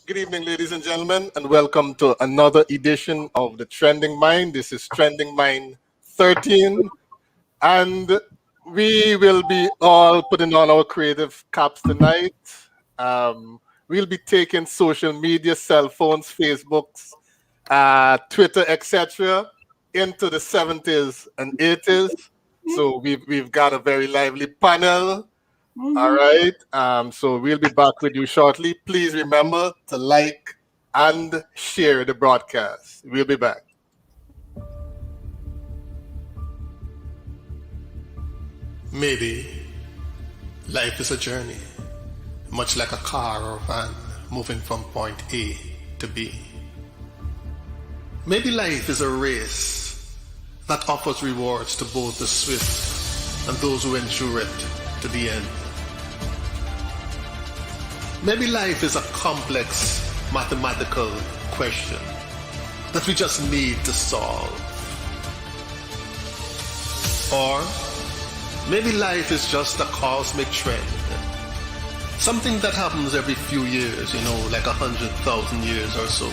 Good evening, ladies and gentlemen, and welcome to another edition of the Trending Mind. This is Trending Mind 13, and we will be all putting on our creative caps tonight. We'll be taking social media, cell phones, Facebooks, Twitter, etc., into the 70s and 80s. So we've got a very lively panel. All right. So we'll be back with you shortly. Please remember to like and share the broadcast. We'll be back. Maybe life is a journey, much like a car or van moving from point A to B. Maybe life is a race that offers rewards to both the swift and those who endure it to the end. Maybe life is a complex mathematical question that we just need to solve. Or maybe life is just a cosmic trend. Something that happens every few years, like 100,000 years or so.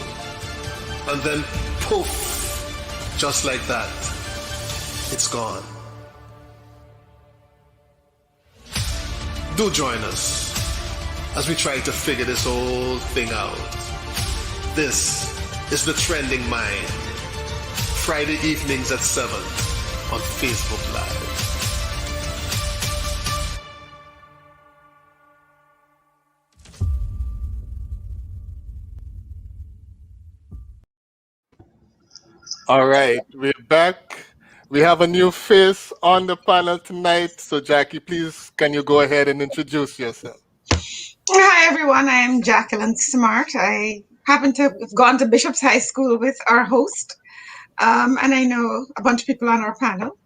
And then poof, just like that, it's gone. Do join us as we try to figure this whole thing out. This is The Trending Mind, Friday evenings at 7 on Facebook Live. All right, we're back. We have a new face on the panel tonight. So Jackie, please, can you go ahead and introduce yourself? Hi everyone, I am Jacqueline Smart. I happen to have gone to Bishop's High School with our host, and I know a bunch of people on our panel.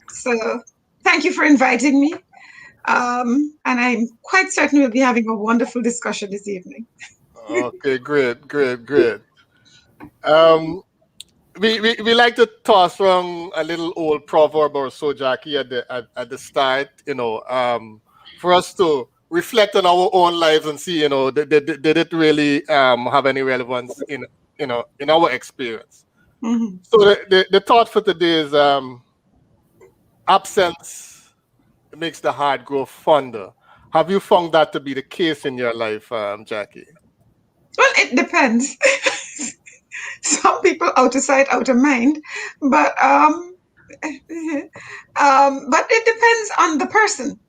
So thank you for inviting me, and I'm quite certain we'll be having a wonderful discussion this evening. Okay, great. We like to toss around a little old proverb or so, Jackie, at the start, for us to reflect on our own lives and see, did it really have any relevance in our experience. Mm-hmm. So the thought for today is absence makes the heart grow fonder. Have you found that to be the case in your life, Jackie? Well, it depends. Some people out of sight, out of mind, but it depends on the person,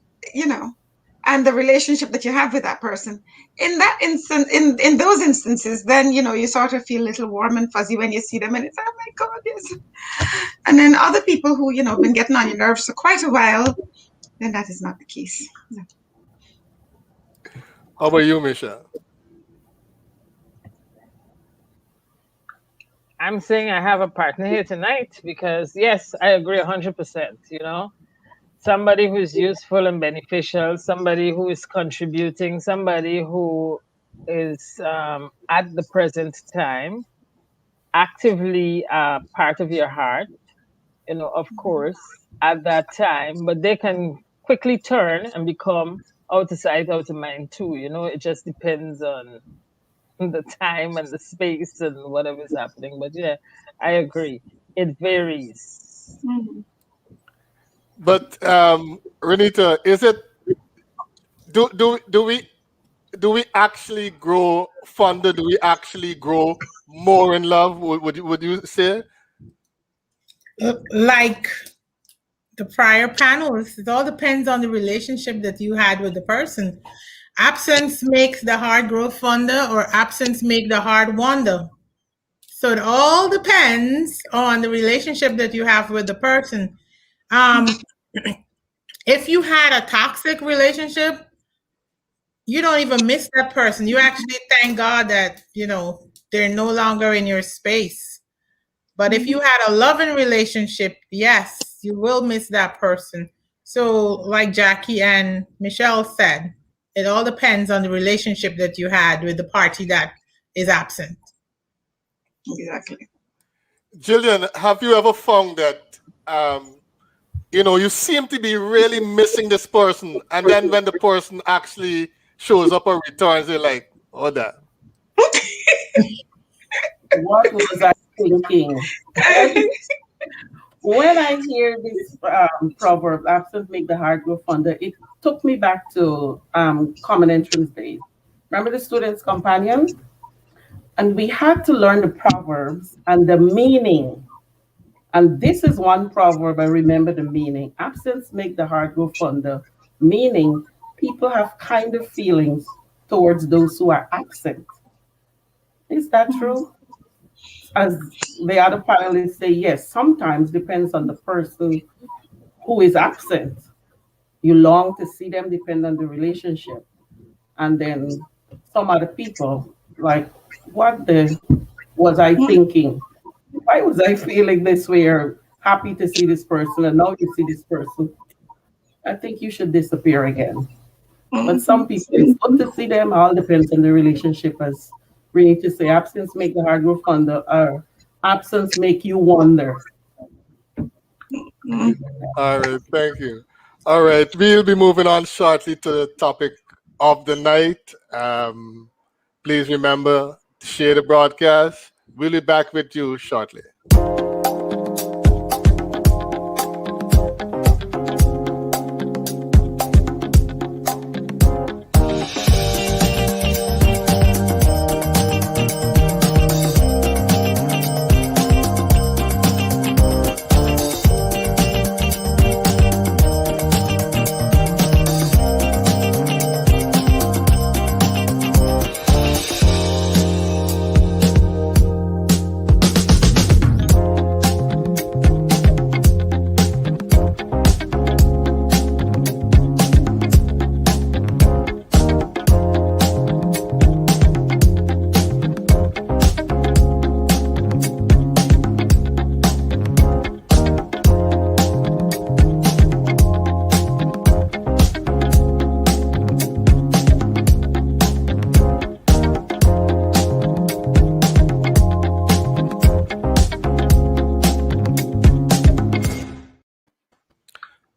and the relationship that you have with that person. In that instance, in those instances, then you sort of feel a little warm and fuzzy when you see them, and it's, oh my God, yes. And then other people who been getting on your nerves for quite a while, then that is not the case. No. How about you, Michelle? I'm saying I have a partner here tonight because, yes, I agree 100%, Somebody who is useful and beneficial, somebody who is contributing, somebody who is at the present time actively part of your heart, of course, at that time, but they can quickly turn and become out of sight, out of mind too. It just depends on the time and the space and whatever's happening. But yeah, I agree. It varies. Mm-hmm. But Renita, is it do we actually grow fonder? Do we actually grow more in love? Would you say? Like the prior panels, it all depends on the relationship that you had with the person. Absence makes the heart grow fonder, or absence make the heart wander. So it all depends on the relationship that you have with the person. If you had a toxic relationship, you don't even miss that person. You actually thank God that, they're no longer in your space. But if you had a loving relationship, yes, you will miss that person. So like Jackie and Michelle said, it all depends on the relationship that you had with the party that is absent. Exactly. Jillian, have you ever found that you seem to be really missing this person, and then when the person actually shows up or returns, you're like, oh, that. What was I thinking? When I hear this proverb, absence make the heart grow fonder, it took me back to common entrance days. Remember the student's companion? And we had to learn the proverbs and the meaning. And this is one proverb I remember the meaning. Absence make the heart grow fonder, meaning people have kind of feelings towards those who are absent. Is that true? As the other panelists say, yes, sometimes depends on the person who is absent. You long to see them, depend on the relationship. And then some other people, like, what the was I thinking? Why was I feeling this way or happy to see this person and now you see this person? I think you should disappear again. But some people, it's good to see them, all depends on the relationship. As we need to say, absence make the heart grow fonder, or absence make you wonder. All right, thank you. All right, we'll be moving on shortly to the topic of the night. Please remember to share the broadcast. We'll be back with you shortly.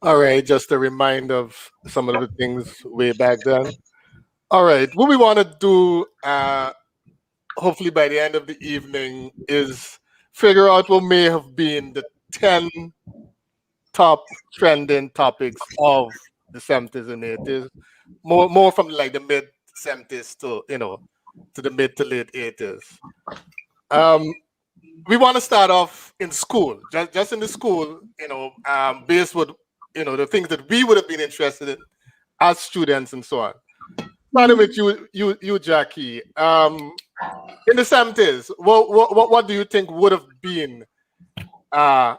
All right, just a reminder of some of the things way back then. All right, what we want to do, hopefully by the end of the evening, is figure out what may have been the 10 top trending topics of the 70s and 80s, more from like the mid 70s to to the mid to late 80s. We want to start off in school, just in the school, based with the things that we would have been interested in as students and so on. Starting with you, Jackie. In the 70s, what do you think would have been a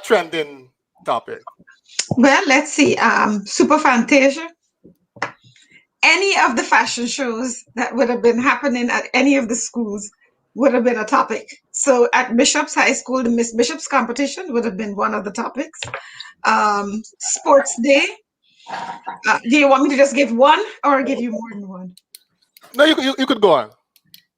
trending topic? Well, let's see. Super Fantasia. Any of the fashion shows that would have been happening at any of the schools would have been a topic. So at Bishop's High School, the Miss Bishop's competition would have been one of the topics. Sports Day. Do you want me to just give one or give you more than one? No, you could go on.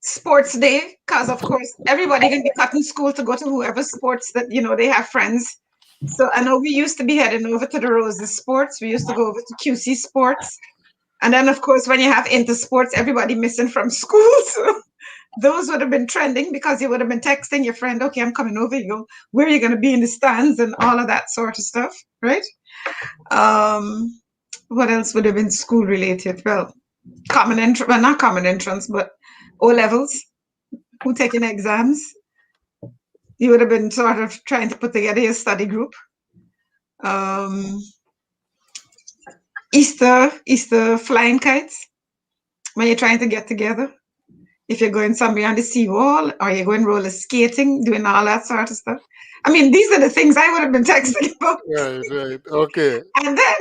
Sports Day, because of course everybody can be cut in school to go to whoever sports that they have friends. So I know we used to be heading over to the Roses Sports. We used to go over to QC Sports. And then of course when you have inter sports, everybody missing from school. So those would have been trending because you would have been texting your friend, okay, I'm coming over. You go, where are you going to be in the stands and all of that sort of stuff, right? What else would have been school related? Well, not common entrance, but O levels, who taking exams. You would have been sort of trying to put together your study group. Easter flying kites, when you're trying to get together. If you're going somewhere on the seawall or you're going roller skating, doing all that sort of stuff. I mean, these are the things I would have been texting about. Right. Okay. And then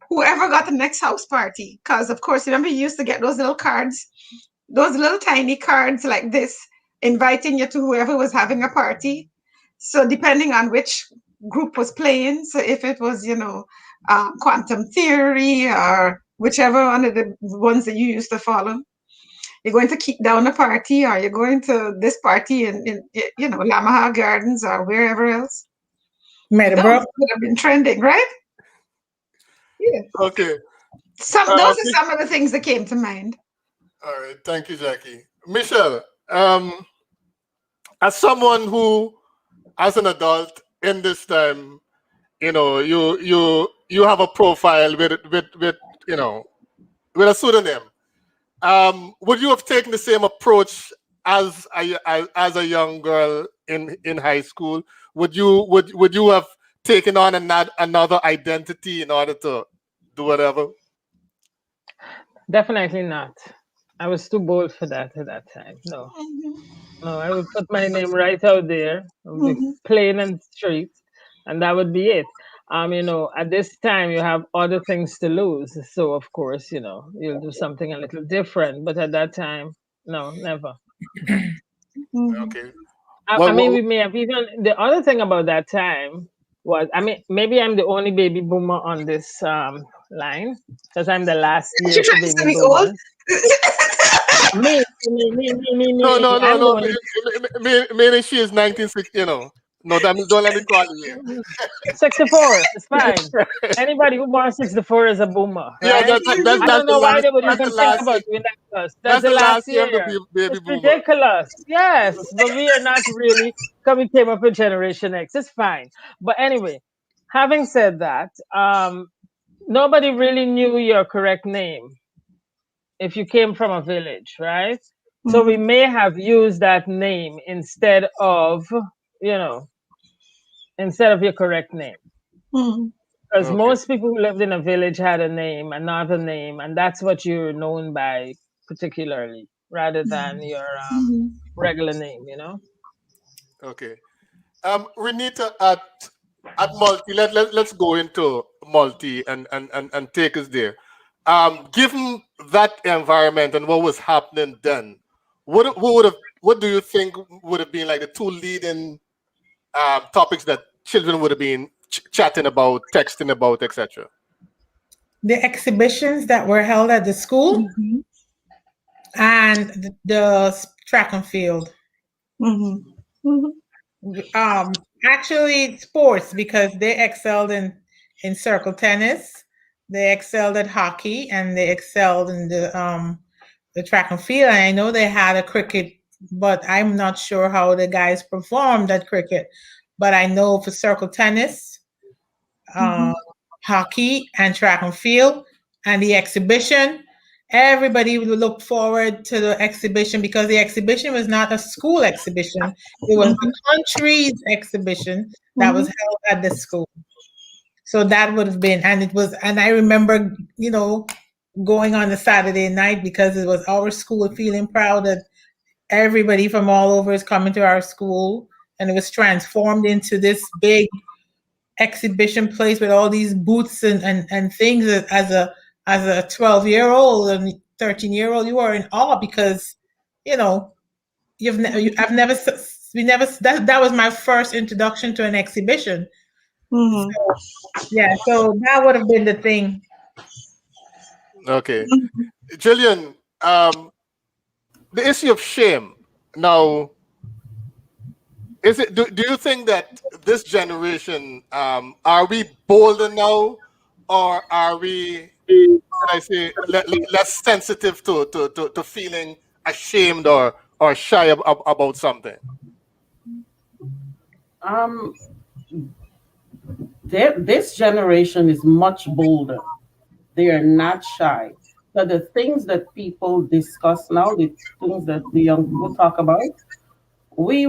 whoever got the next house party, because of course, remember you used to get those little cards, those little tiny cards like this, inviting you to whoever was having a party. So depending on which group was playing, so if it was, quantum theory or whichever one of the ones that you used to follow, you're going to keep down a party or you're going to this party in Lamaha Gardens or wherever else. Meadowbrook would have been trending, right? Yeah. Okay. Those are some of the things that came to mind. All right. Thank you, Jackie. Michelle, Um, as someone who, as an adult in this time, you have a profile with with a pseudonym. Would you have taken the same approach as a young girl in high school? Would you have taken on another identity in order to do whatever? Definitely not. I was too bold for that at that time. No, Mhm. no, I would put my name right out there, it would be Mhm. plain and straight, and that would be it. At this time you have other things to lose, so of course, you'll do something a little different. But at that time, no, never. Mhm. Okay. I Well, mean, we may have even the other thing about that time was, maybe I'm the only baby boomer on this line because I'm the last You're year for trying to say baby me old? boomers. no, no, no, I'm the no. only Meaning she is 1960. No, don't let me call you. 64. It's fine. Yeah, Anybody who born 64 is a boomer, yeah. right? I That's don't the know why last. they would That's the even think last year. about doing that to us. That's That's the the last last year of the year. baby It's boomer. ridiculous. Yes, but we are not really because we came up with Generation X. It's fine. But anyway, having said that, nobody really knew your correct name if you came from a village, right? So we Mhm. may have used that name you know, instead of your correct name. Mhm. Because Okay. most people who lived in a village had a name, another name, and that's what you're known by particularly, rather than your Mhm. regular name. Okay. Renita, at multi, let's go into multi and take us there. Given that environment and what was happening then, what do you think would have been like the two leading topics that children would have been chatting about, texting about, etc.? The exhibitions that were held at the school Mhm. and the track and field. Mhm. Mhm. Actually sports because they excelled in circle tennis, they excelled at hockey, and they excelled in the track and field. And I know they had a cricket, but I'm not sure how the guys performed at cricket. But I know for circle tennis, um, Mhm. hockey, and track and field, and the exhibition. Everybody would look forward to the exhibition because the exhibition was not a school exhibition. It was the Mhm. country's exhibition that was Mhm. held at the school. So that would have been, and it was, and I remember, going on a Saturday night because it was our school feeling proud that everybody from all over is coming to our school, and it was transformed into this big exhibition place with all these booths and things. As a 12-year-old and 13-year-old, you are in awe because you know I've never we never that was my first introduction to an exhibition. Mhm. So yeah, so that would have been the thing. Okay, Mhm. Jillian, the issue of shame. Now, is it? Do you think that this generation are we bolder now, or are we? Can I say less sensitive to feeling ashamed or shy about something? Um, this generation is much bolder. They are not shy. So the things that people discuss now, the things that the young people talk about, we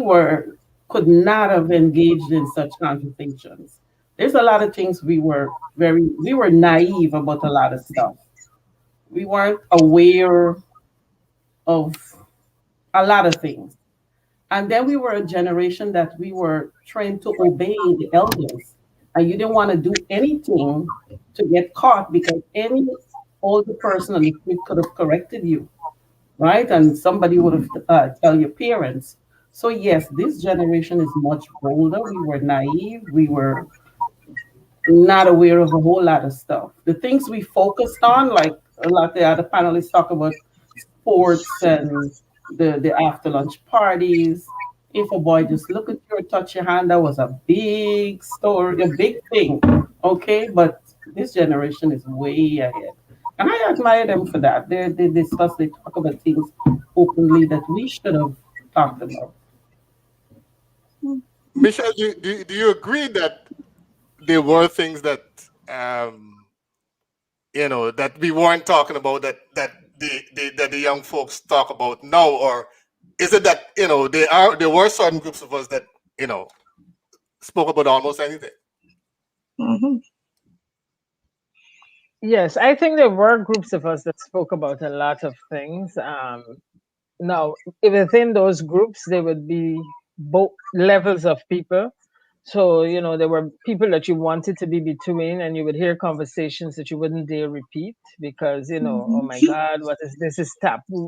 could not have engaged in such conversations. There's a lot of things we were naive about a lot of stuff. We weren't aware of a lot of things. And then we were a generation that we were trained to obey the elders. And you didn't want to do anything to get caught because any older person on the street could have corrected you, right? And somebody would have tell your parents. So yes, this generation is much bolder. We were naive. We were not aware of a whole lot of stuff. The things we focused on, like a lot of the other panelists talk about sports and the after lunch parties. If a boy just look at you or touch your hand, that was a big story, a big thing. Okay, but this generation is way ahead. And I admire them for that. They discuss, they talk about things openly that we should have talked about. Michelle, do you agree that there were things that that we weren't talking about that the young folks talk about now, or is it that there were certain groups of us that spoke about almost anything? Mhm. Yes, I think there were groups of us that spoke about a lot of things. Now, within those groups, there would be both levels of people. So, there were people that you wanted to be between, and you would hear conversations that you wouldn't dare repeat because, oh my God, what is this? Is taboo,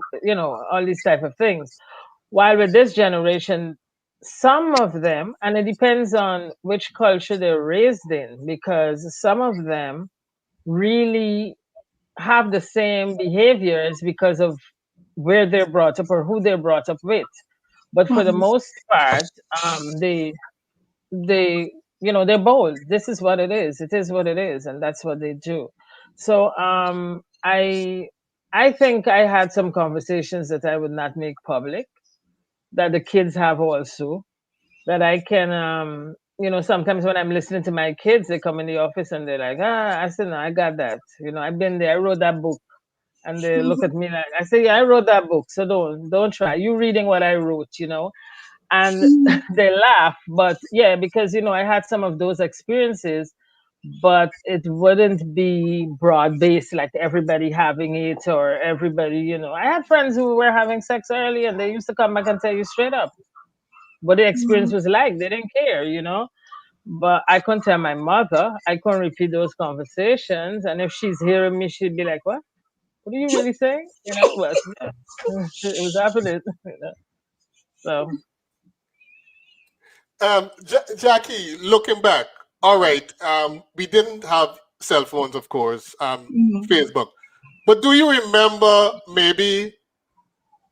all these type of things. While with this generation, some of them, and it depends on which culture they're raised in, because some of them really have the same behaviors because of where they're brought up or who they're brought up with. But for the Mhm. most part, they they're bold. This is what it is. It is what it is, and that's what they do. So I think I had some conversations that I would not make public, that the kids have also, that I can sometimes when I'm listening to my kids, they come in the office and they're like, I said, no, I got that. I've been there, I wrote that book. And they look at me like, I say, yeah, I wrote that book. So don't try. You reading what I wrote, and they laugh. But yeah, because I had some of those experiences, but it wouldn't be broad based like everybody having it or everybody. I had friends who were having sex early, and they used to come back and tell you straight up what the experience was like. They didn't care. But I couldn't tell my mother. I couldn't repeat those conversations, and if she's hearing me, she'd be like, "What? What are you really saying?" Well, yeah, it was happening. So Jackie, looking back, all right, we didn't have cell phones, of course, Mhm. Facebook, but do you remember maybe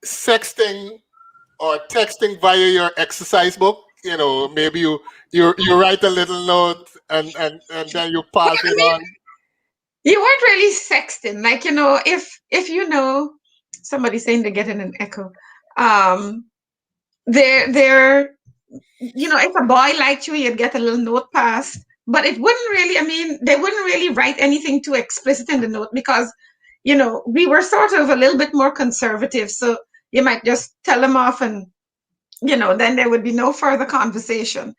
sexting or texting via your exercise book? Maybe you write a little note and then you pass I it mean, on. you weren't really sexting. Like, if somebody saying they're getting an echo. They're if a boy liked you, you'd get a little note passed. But it wouldn't really, I mean, they wouldn't really write anything too explicit in the note because, we were sort of a little bit more conservative. So you might just tell them off and, then there would be no further conversation.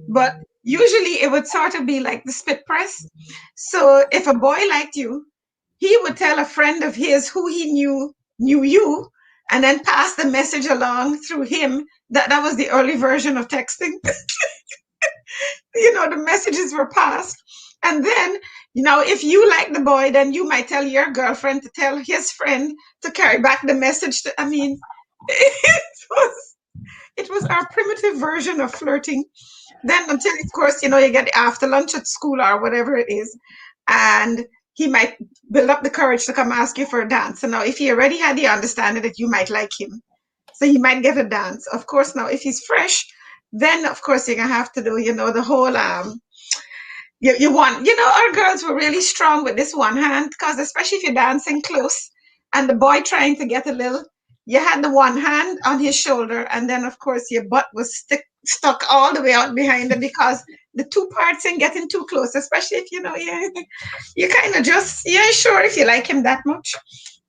But usually it would sort of be like the spit press. So if a boy liked you, he would tell a friend of his who he knew you, and then pass the message along through him. That was the early version of texting. The messages were passed. And then, if you like the boy, then you might tell your girlfriend to tell his friend to carry back the message. I mean, it was our primitive version of flirting. Then until, of course, you get after lunch at school or whatever it is, and he might build up the courage to come ask you for a dance. So now, if he already had the understanding that you might like him, so he might get a dance. Of course, now if he's fresh, then of course you're gonna have to do, the whole you want, our girls were really strong with this one hand because especially if you're dancing close and the boy trying to get a little, you had the one hand on his shoulder and then of course your butt was stuck all the way out behind it because the two parts ain't getting too close, especially if you kind of just you ain't sure if you like him that much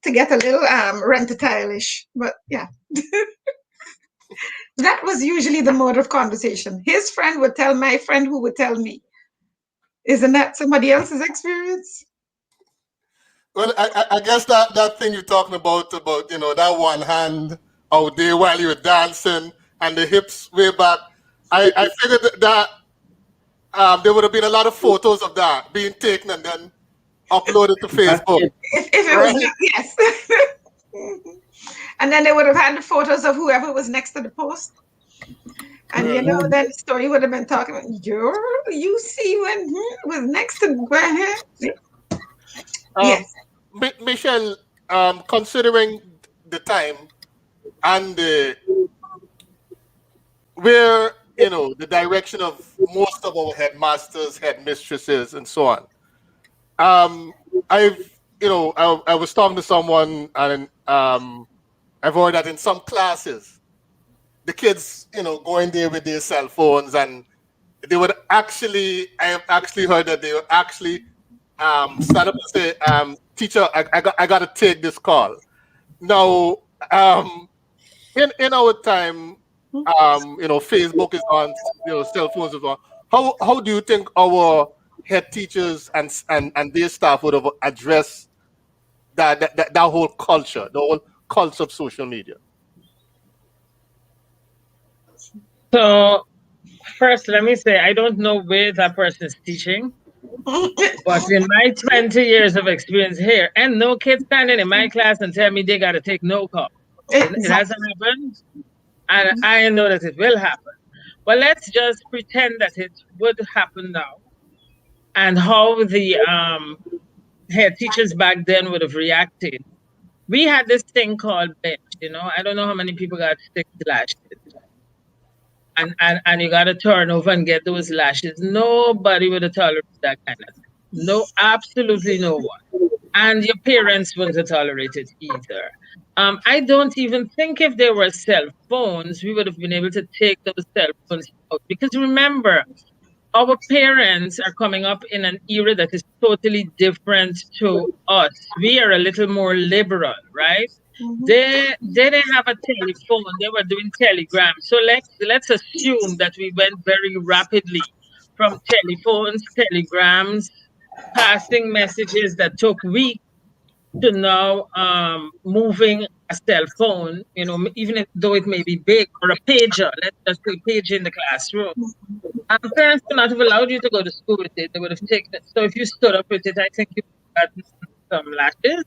to get a little rent-a-tile-ish. But yeah, that was usually the mode of conversation. His friend would tell my friend who would tell me. Isn't that somebody else's experience? Well, I guess that thing you're talking about that one hand out there while you're dancing and the hips way back. I figured that there would have been a lot of photos of that being taken and then uploaded to That's Facebook, it. If it was right? not, yes. And then they would have had the photos of whoever was next to the post. And Right. then the story would have been talking about you see when was next to Um, yes. Michelle, considering the time and where the direction of most of our headmasters, headmistresses, and so on. I've I was talking to someone and I've heard that in some classes the kids, going there with their cell phones, and they would actually, I have actually heard that they would actually stand up and say, teacher, I got to take this call. Now, in our time, Facebook is on, cell phones is on. How do you think our head teachers and their staff would have addressed that whole culture, the whole culture of social media? So first, let me say, I don't know where that person is teaching, but in my 20 years of experience here, and no kid standing in my class and tell me they got to take no call. It hasn't happened, and I know that it will happen. But let's just pretend that it would happen now, and how the head teachers back then would have reacted. We had this thing called bench, I don't know how many people got 6 lashes. And you got to turn over and get those lashes. Nobody would have tolerated that kind of thing. No, absolutely no one. And your parents wouldn't have tolerated either. I don't even think if there were cell phones, we would have been able to take those cell phones out. Because remember, our parents are coming up in an era that is totally different to us. We are a little more liberal, right? Mhm. They didn't have a telephone. They were doing telegrams. So let's assume that we went very rapidly from telephones, telegrams, passing messages that took weeks to now moving a cell phone, even though it may be big, or a pager. Let's just say page in the classroom. And parents would not have allowed you to go to school with it. They would have taken it. So if you stood up with it, I think you got some lashes,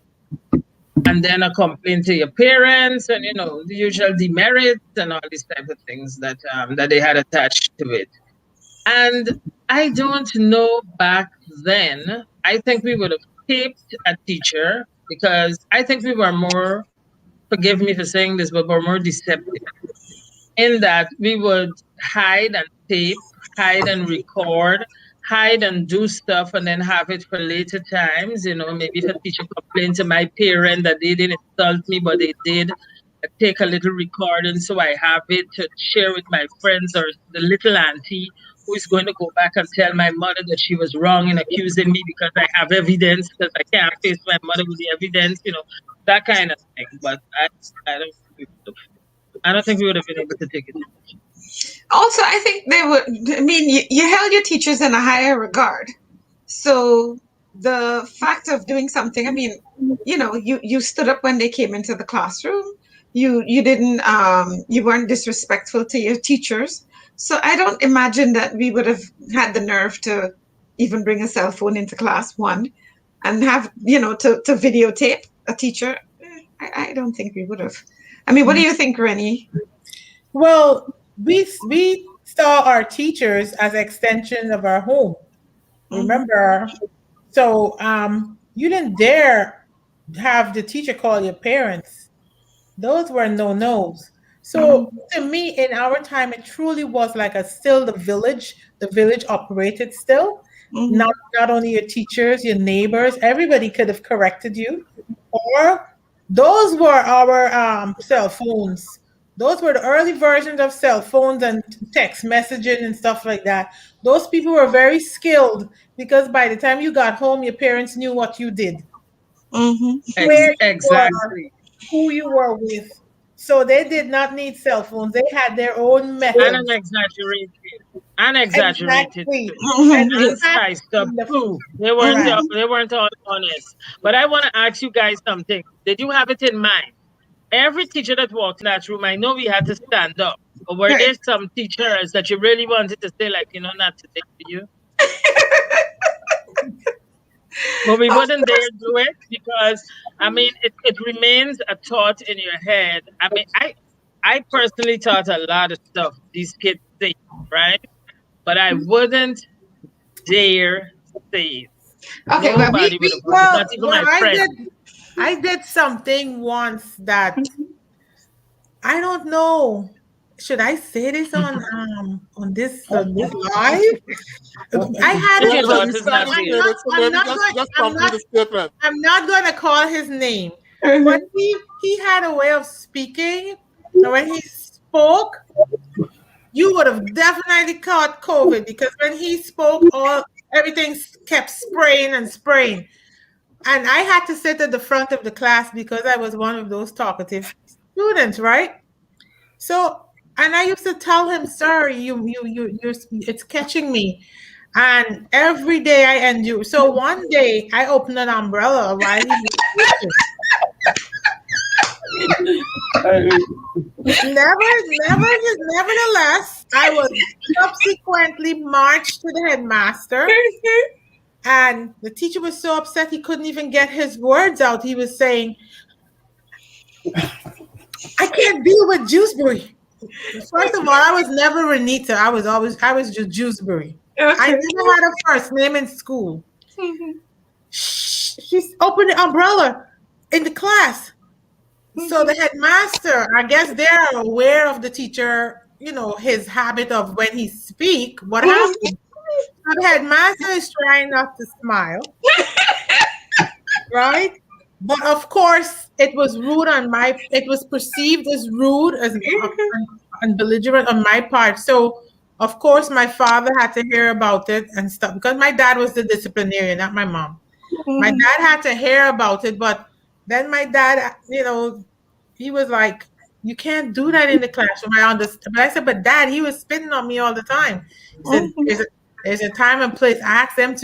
and then a complaint to your parents, and the usual demerits and all these type of things that they had attached to it. And I don't know back then. I think we would have taped a teacher, because I think we were more, forgive me for saying this, but we're more deceptive in that we would hide and tape, hide and record, hide and do stuff, and then have it for later times. Maybe if a teacher complained to my parent that they didn't insult me, but they did, I take a little recording so I have it to share with my friends, or the little auntie who is going to go back and tell my mother that she was wrong in accusing me because I have evidence, because I can't face my mother with the evidence, that kind of thing. But I don't think we would have been able to take it. Also, I think they would. I mean, you held your teachers in a higher regard. So the fact of doing something, I mean, you stood up when they came into the classroom. You didn't. You weren't disrespectful to your teachers. So I don't imagine that we would have had the nerve to even bring a cell phone into class one, and have to videotape a teacher. I don't think we would have. I mean, what do you think, Rennie? Well, we saw our teachers as extensions of our home. Remember? So you didn't dare have the teacher call your parents. Those were no-nos. So to me, in our time, it truly was like still the village. The village operated still. Not only your teachers, your neighbors, everybody could have corrected you. Or those were our cell phones. Those were the early versions of cell phones and text messaging and stuff like that. Those people were very skilled, because by the time you got home, your parents knew what you did. Where Exactly. you were, who you were with. So they did not need cell phones. They had their own methods. And exaggerated. Exactly. And spiced up too. They weren't all honest. But I want to ask you guys something. Did you have it in mind? Every teacher that walked in that room, I know we had to stand up. But were there some teachers that you really wanted to say, like, not today for you? But we wouldn't dare do it, because I mean it remains a thought in your head. I mean, I personally taught a lot of stuff these kids say, right? But I wouldn't dare say it. Okay, Nobody would have, not even my friend. I did something once that I don't know. Should I say this on this live? I had I'm not going to call his name, but he had a way of speaking. And when he spoke, you would have definitely caught COVID, because when he spoke, everything kept spraying and spraying. And I had to sit at the front of the class because I was one of those talkative students, right? So, and I used to tell him, "Sir, it's catching me." And every day I endure. So one day I opened an umbrella while he was sleeping. Nevertheless, I was subsequently marched to the headmaster, and the teacher was so upset he couldn't even get his words out. He was saying, "I can't deal with Jewsbury." First of all, I was never Renita. I was just Jewsbury. I never had a first name in school. She's opened the umbrella in the class. So the headmaster, I guess they're aware of the teacher, his habit of when he speak, what happens. So the headmaster is trying not to smile, right? But of course, it was rude it was perceived as rude and belligerent on my part. So of course, my father had to hear about it and stuff, because my dad was the disciplinarian, not my mom. My dad had to hear about it, but then my dad, he was like, "You can't do that in the classroom." I understand. But I said, "But Dad, he was spitting on me all the time." He said, there's a time and place. Ask them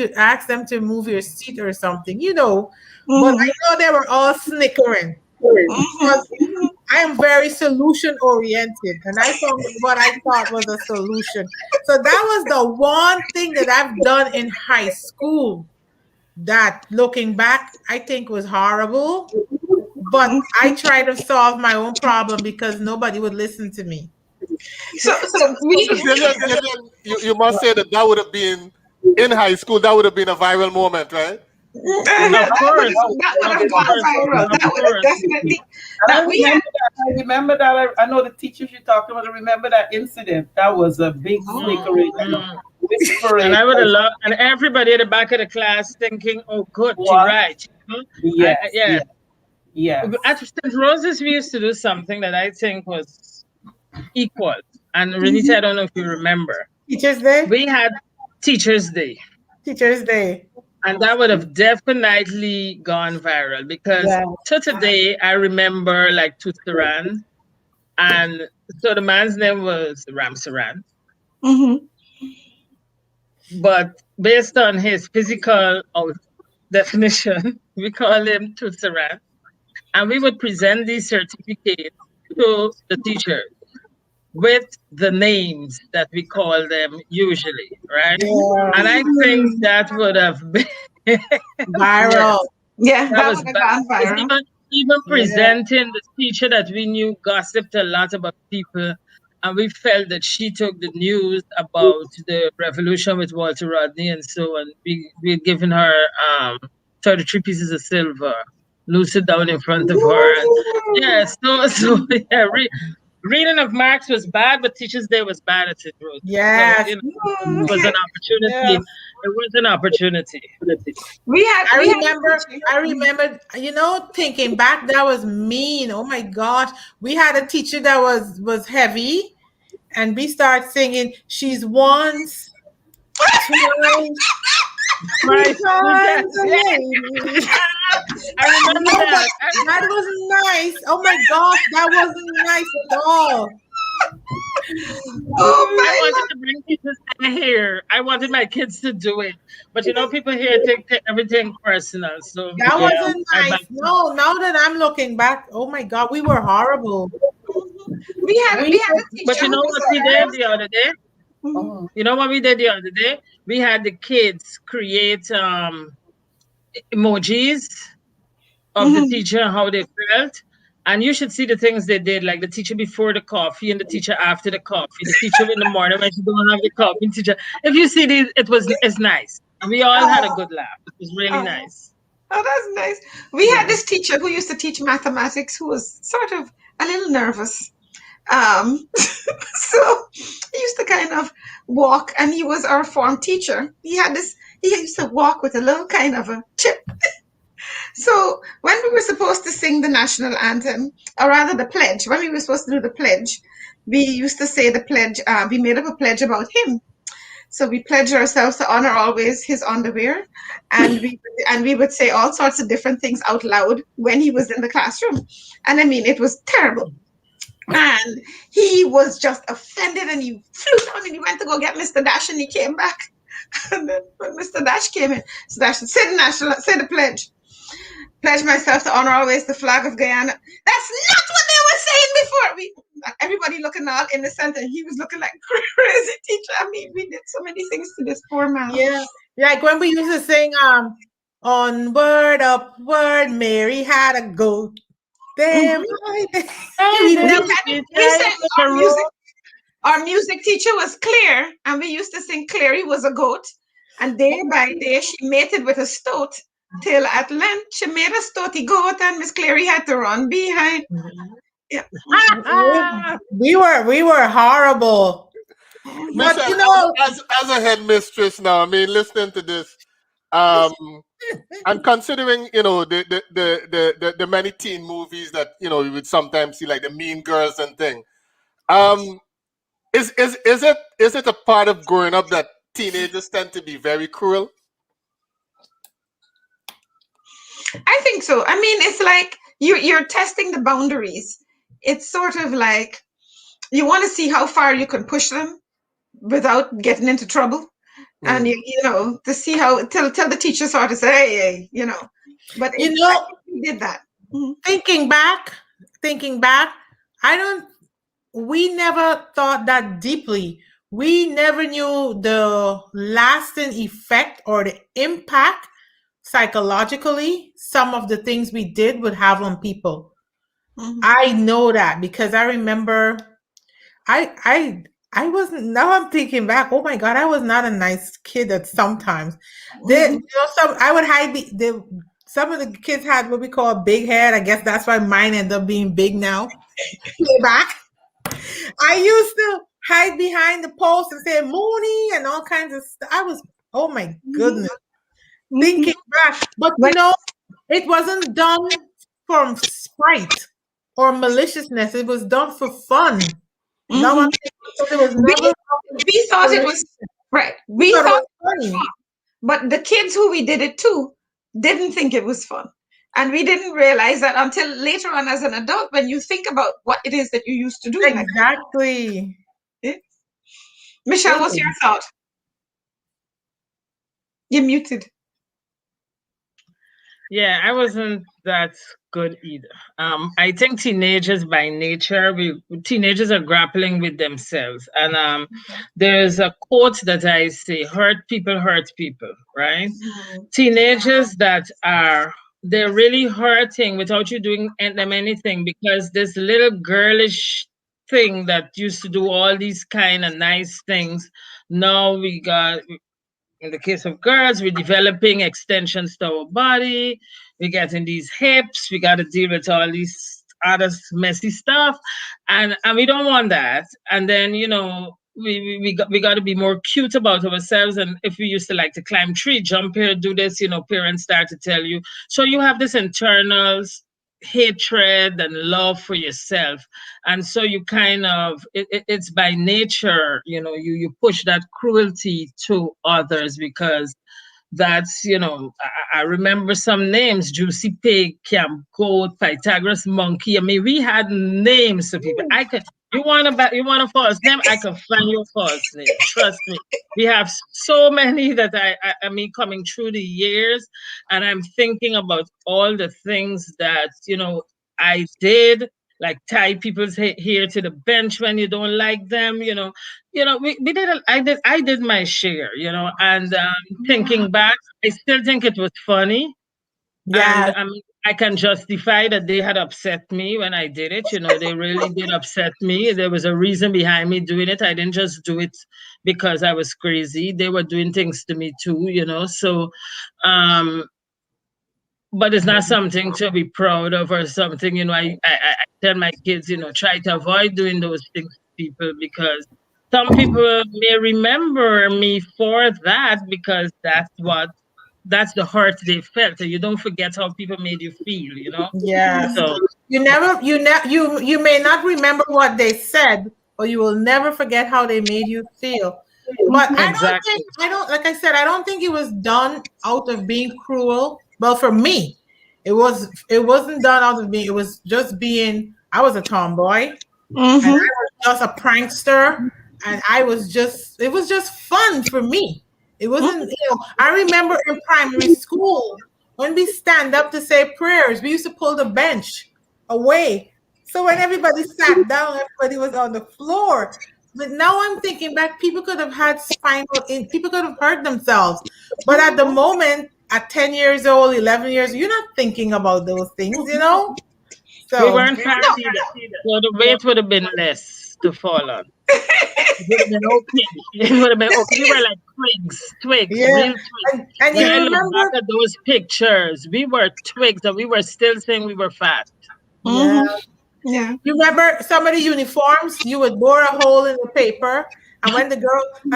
to move your seat or something, But I know they were all snickering. Because I am very solution oriented, and I found what I thought was a solution. So that was the one thing that I've done in high school that, looking back, I think was horrible. But I tried to solve my own problem because nobody would listen to me. So you must say that would have been in high school. That would have been a viral moment, right? That would have gone viral. That would have definitely. I remember that. I know the teachers you're talking about. I remember that incident. That was a big snickering, whispering. And I would have loved, and everybody at the back of the class thinking, "Oh, good, you're right." Yeah. At St. Rose's, we used to do something that I think was equal. And Renita, I don't know if you remember. Teachers' Day? We had Teachers' Day. Teachers' Day. And that would have definitely gone viral, because to today, I remember like Tooth Saran. And so the man's name was Ram Saran. But based on his physical definition, we call him Tooth Saran. And we would present these certificates to the teachers with the names that we call them usually, right? Yeah. And I think that would have been viral. Yeah, that was bad. Even presenting the teacher that we knew gossiped a lot about people, and we felt that she took the news about the revolution with Walter Rodney and so on. We had given her 33 pieces of silver, lucid down in front of her. And, reading of Marx was bad, but Teachers' Day was bad at St. Rose. Yes. So, it was an opportunity. Yeah. It was an opportunity. I remember, thinking back, that was mean. Oh my gosh. We had a teacher that was heavy, and we started singing, "She's once, twice, three times a lady." I remember that. That wasn't nice. Oh my gosh, that wasn't nice at all. I wanted to bring Teachers' Day here. I wanted my kids to do it, but people here take everything personal. So that wasn't nice. No, now that I'm looking back, oh my God, we were horrible. We had a teacher. But you know what we did the other day? You know what we did the other day? We had the kids create emojis of the teacher and how they felt. And you should see the things they did, like the teacher before the coffee and the teacher after the coffee, the teacher in the morning when she don't have the coffee, teacher. If you see these, it's nice. And we all had a good laugh. It was really nice. Oh, that's nice. We had this teacher who used to teach mathematics who was sort of a little nervous. So he used to kind of walk, and he was our form teacher. He used to walk with a little kind of a chip. So when we were supposed to sing the national anthem, or rather the pledge, when we were supposed to do the pledge, we used to say the pledge. We made up a pledge about him. So we pledged ourselves to honor always his underwear, and we would say all sorts of different things out loud when he was in the classroom. And I mean, it was terrible. And he was just offended, and he flew down and he went to go get Mr. Dash, and he came back. And then when Mr. Dash came in, Mr. Dash said, say the pledge. Pledge myself to honor always the flag of Guyana. That's not what they were saying before. Everybody looking all innocent, and he was looking like crazy teacher. I mean, we did so many things to this poor man. Yeah, like when we used to sing onward, upward, Mary had a goat. There, our music teacher was Claire, and we used to sing Clary was a goat, and day by day she mated with a stoat, till at length she made a stoaty goat, and Miss Clary had to run behind. Yeah. we were horrible. Miss, But you know, as a headmistress now, I mean, listening to this, and considering, you know, the many teen movies that, you know, you would sometimes see, like the Mean Girls and thing, is it a part of growing up that teenagers tend to be very cruel? I think so. I mean, it's like you're testing the boundaries. It's sort of like you want to see how far you can push them without getting into trouble. And you know, to see how till the teacher sort of say, hey, you know. But you know, we did that. Thinking back, we never thought that deeply. We never knew the lasting effect or the impact psychologically some of the things we did would have on people. I know that because I remember I wasn't. Now I'm thinking back. Oh my God, I was not a nice kid at sometimes. I would hide. Some of the kids had what we call a big head. I guess that's why mine ended up being big now. Back, I used to hide behind the post and say "Mooney" and all kinds of stuff. Oh my goodness, thinking back. But you know, it wasn't done from spite or maliciousness. It was done for fun. No, we thought it was right. We thought it was fun. But the kids who we did it to didn't think it was fun. And we didn't realize that until later on as an adult, when you think about what it is that you used to do. Exactly. Yeah. Michelle, what's your thought? You're muted. Yeah, I wasn't that good either. I think teenagers by nature, teenagers are grappling with themselves. And there's a quote that I say, hurt people, right? Teenagers they're really hurting without you doing them anything, because this little girlish thing that used to do all these kind of nice things, now we got... In the case of girls, we're developing extensions to our body. We're getting these hips. We got to deal with all these other messy stuff, and we don't want that. And then, you know, we got to be more cute about ourselves. And if we used to like to climb tree, jump here, do this, you know, parents start to tell you. So you have this internal hatred and love for yourself, and so you kind of it's by nature, you know, you push that cruelty to others, because that's, you know, I remember some names: Juicy Pig, Camp Goat, Pythagoras Monkey. I mean, we had names of people. You want a false name? I can find your false name. Trust me. We have so many that I mean, coming through the years, and I'm thinking about all the things that, you know, I did, like tie people's hair to the bench when you don't like them. You know, we did. I did my share. You know, and thinking back, I still think it was funny. Yeah, and I can justify that they had upset me when I did it. You know, they really did upset me. There was a reason behind me doing it. I didn't just do it because I was crazy. They were doing things to me too, you know. So, but it's not something to be proud of or something. You know, I tell my kids, you know, try to avoid doing those things to people, because some people may remember me for that, because that's what that's the hurt they felt. And you don't forget how people made you feel, you know? Yes. So You may not remember what they said, but you will never forget how they made you feel. But exactly. like I said, I don't think it was done out of being cruel. Well, for me, it wasn't done out of being, it was just being, I was a tomboy and I Mhm. was just a prankster, and it was just fun for me. It wasn't, I remember in primary school when we stand up to say prayers, we used to pull the bench away. So when everybody sat down, everybody was on the floor. But now I'm thinking back, people could have had people could have hurt themselves. But at the moment, at 10 years old, 11 years, you're not thinking about those things, you know? We So weren't fat either. So the weight would have been less to fall on. It would have been okay. It would have been okay. We were like twigs, yeah. real twigs. And When you I look remember, back at those pictures, we were twigs and we were still saying we were fat. yeah. Yeah. You remember some of the uniforms? You would bore a hole in the paper, and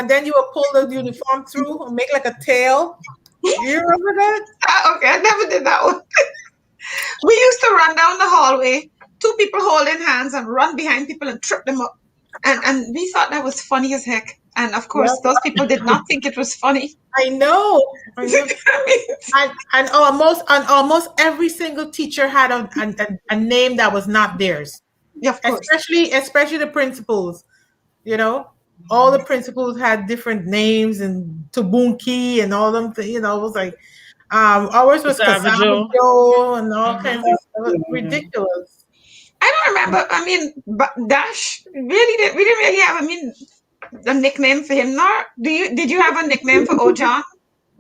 then you would pull the uniform through and make like a tail. You remember that? Okay, I never did that one. We used to run down the hallway, two people holding hands and run behind people and trip them up. And we thought that was funny as heck. And of course, those people did not think it was funny. I know. And almost every single teacher had a name that was not theirs. Yeah, of course. Especially the principals. You know, all the principals had different names, and Tubunki and all them. You know, it was like ours was Casavajo and all kinds of stuff. Ridiculous. I don't remember. I mean, but Dash really did. We didn't really have. I mean, a nickname for him. Nor did you have a nickname for Ojon?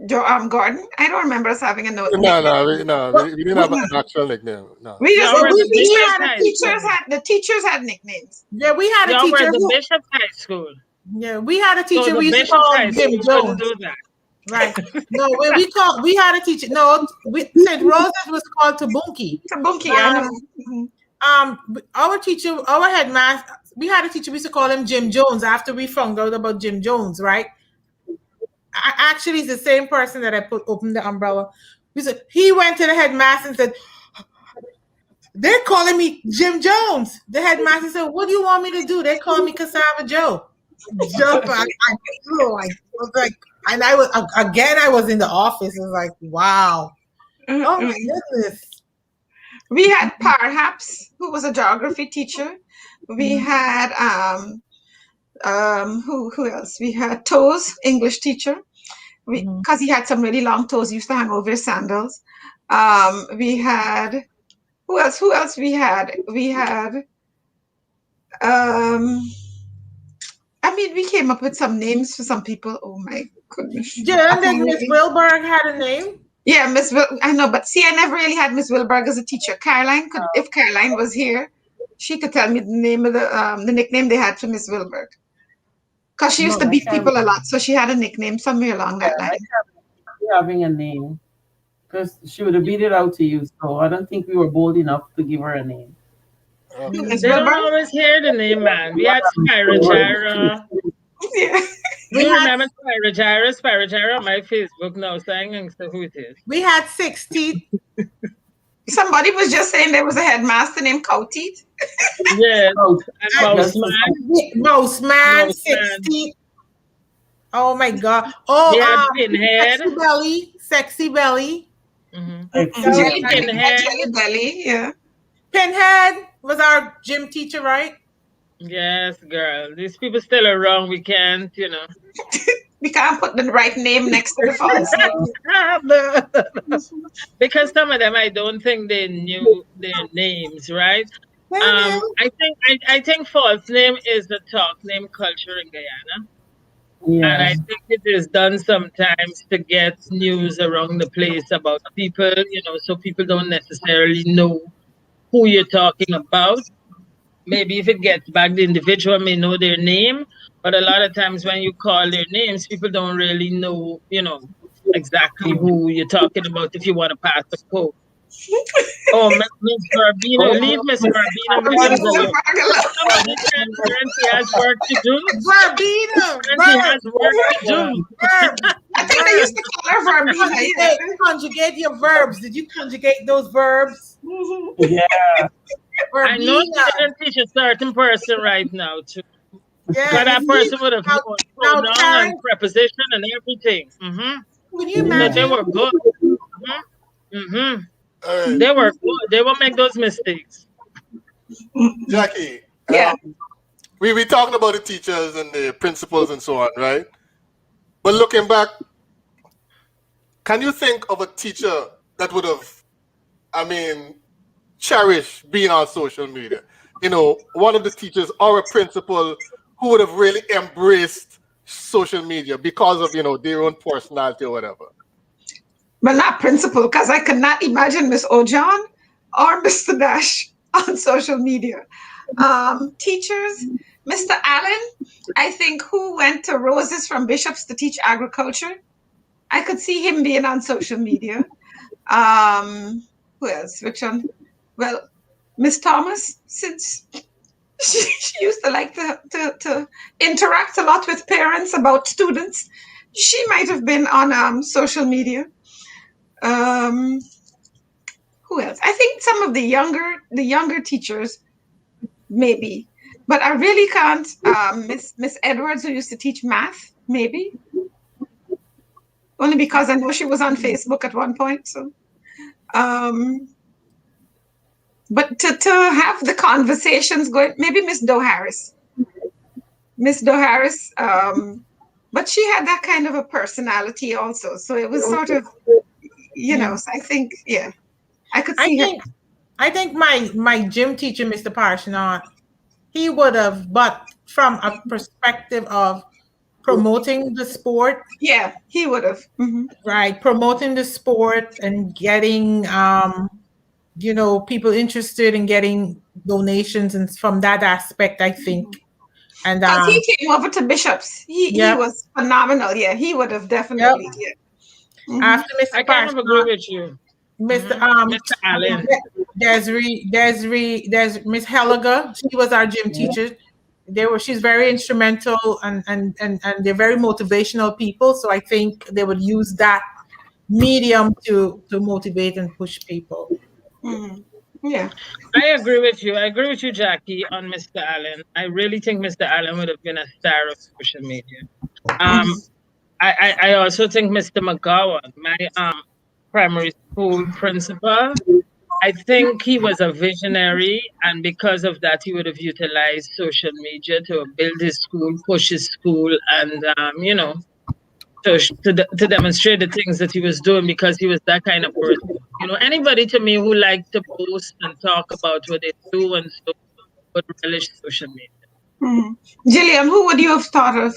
Gordon? I don't remember us having a note. We didn't have an actual nickname. No. We just Y'all were the we Bishop had High the teachers had nicknames. Yeah, we had a Y'all teacher. were the Bishop High School. Yeah, we had a So teacher. the We used to Bishop call High Jim School Jones. couldn't do that. Right. No, we had a teacher. No, St. Roses was called Tabunki. Tabunki, I know. Our headmaster, we had a teacher, we used to call him Jim Jones after we found out about Jim Jones, right? Actually, it's the same person that I opened the umbrella. He went to the headmaster and said, "They're calling me Jim Jones." The headmaster said, "What do you want me to do? They're calling me Cassava Joe." I was like, and I was in the office. I was like, wow. Oh my goodness. We had Perhaps, who was a geography teacher. We had who else? We had Toes, English teacher. Because he had some really long toes, he used to hang over his sandals. We had who else we had? We had I mean, we came up with some names for some people. Oh my goodness. Yeah, and then Miss Wilberg had a name. Yeah, I know, but see, I never really had Miss Wilberg as a teacher. Caroline could, if Caroline was here, she could tell me the name of the nickname they had for Miss Wilberg. Because she used to beat people a lot, so she had a nickname somewhere along that line. Having a name, because she would have beat it out to you. So I don't think we were bold enough to give her a name. They don't always hear the name, man. We had Spyro Gyra. Yeah. We remember Spyro Gyra? Spyro Gyra on my Facebook now, saying so who it is. We had 6 teeth. Somebody was just saying there was a headmaster named Cow Teeth. Yeah. Mouse Man, 6 teeth. Oh my God. Oh, we had Pinhead. Sexy Belly. Jelly Belly, yeah. Pinhead was our gym teacher, right? Yes, girl. These people still around. We can't, you know. We can't put the right name next to the false name. Because some of them, I don't think they knew their names, right? I think false name is the talk name culture in Guyana. Yeah. And I think it is done sometimes to get news around the place about people, you know, so people don't necessarily know who you're talking about. Maybe if it gets back, the individual may know their name, but a lot of times when you call their names, people don't really know, you know, exactly who you're talking about if you want to pass the code. Oh, Miss Barbino, leave Miss Barbino Williams alone. Somebody tell Francie has work to do. Verbena, Francie has work to do. I think they used to call her Verbena. Yeah. Conjugate your verbs. Did you conjugate those verbs? Yeah. I know she Verbena. didn't teach a certain person right now too. Yeah, But that you person see, would have now, known now pronoun Karen, and preposition and everything. can you So they imagine? were good. All right, They were good. They will make those mistakes. Jackie. Yeah. We talking about the teachers and the principals and so on, right? But looking back, can you think of a teacher that would have, I mean, cherished being on social media? You know, one of the teachers or a principal who would have really embraced social media because of, you know, their own personality or whatever. But not principal, because I could not imagine Miss Ojan or Mr. Dash on social media. Teachers, Mr. Allen, I think, who went to Roses from Bishops to teach agriculture. I could see him being on social media. Who else? Which one? Well, Miss Thomas, since she used to like to interact a lot with parents about students, she might have been on social media. Who else? I think some of the younger teachers, maybe, but I really can't. Miss Edwards, who used to teach math, maybe, only because I know she was on Facebook at one point. So, but to have the conversations going, maybe Miss Doe Harris, but she had that kind of a personality also. So it was sort of, you know. So I think, yeah, I could see her. I think my gym teacher, Mr. Parshnot, he would have, but from a perspective of promoting the sport, Yeah, he would have. right? Promoting the sport and getting people interested in getting donations, and from that aspect, I think. And Because he came over to Bishops. He was phenomenal. Yeah, he would have definitely. Yeah. after Mr. I kind of agree with you. Mr. Mr. Allen. There's Miss Helliger. She was our gym teacher. She's very instrumental and they're very motivational people. So I think they would use that medium to motivate and push people. Yeah. I agree with you. I agree with you, Jackie, on Mr. Allen. I really think Mr. Allen would have been a star of social media. I also think Mr. McGowan, my primary school principal, I think he was a visionary, and because of that, he would have utilized social media to build his school, push his school, and to demonstrate the things that he was doing, because he was that kind of person. You know, anybody to me who liked to post and talk about what they do and so would relish social media. Gillian, who would you have thought of?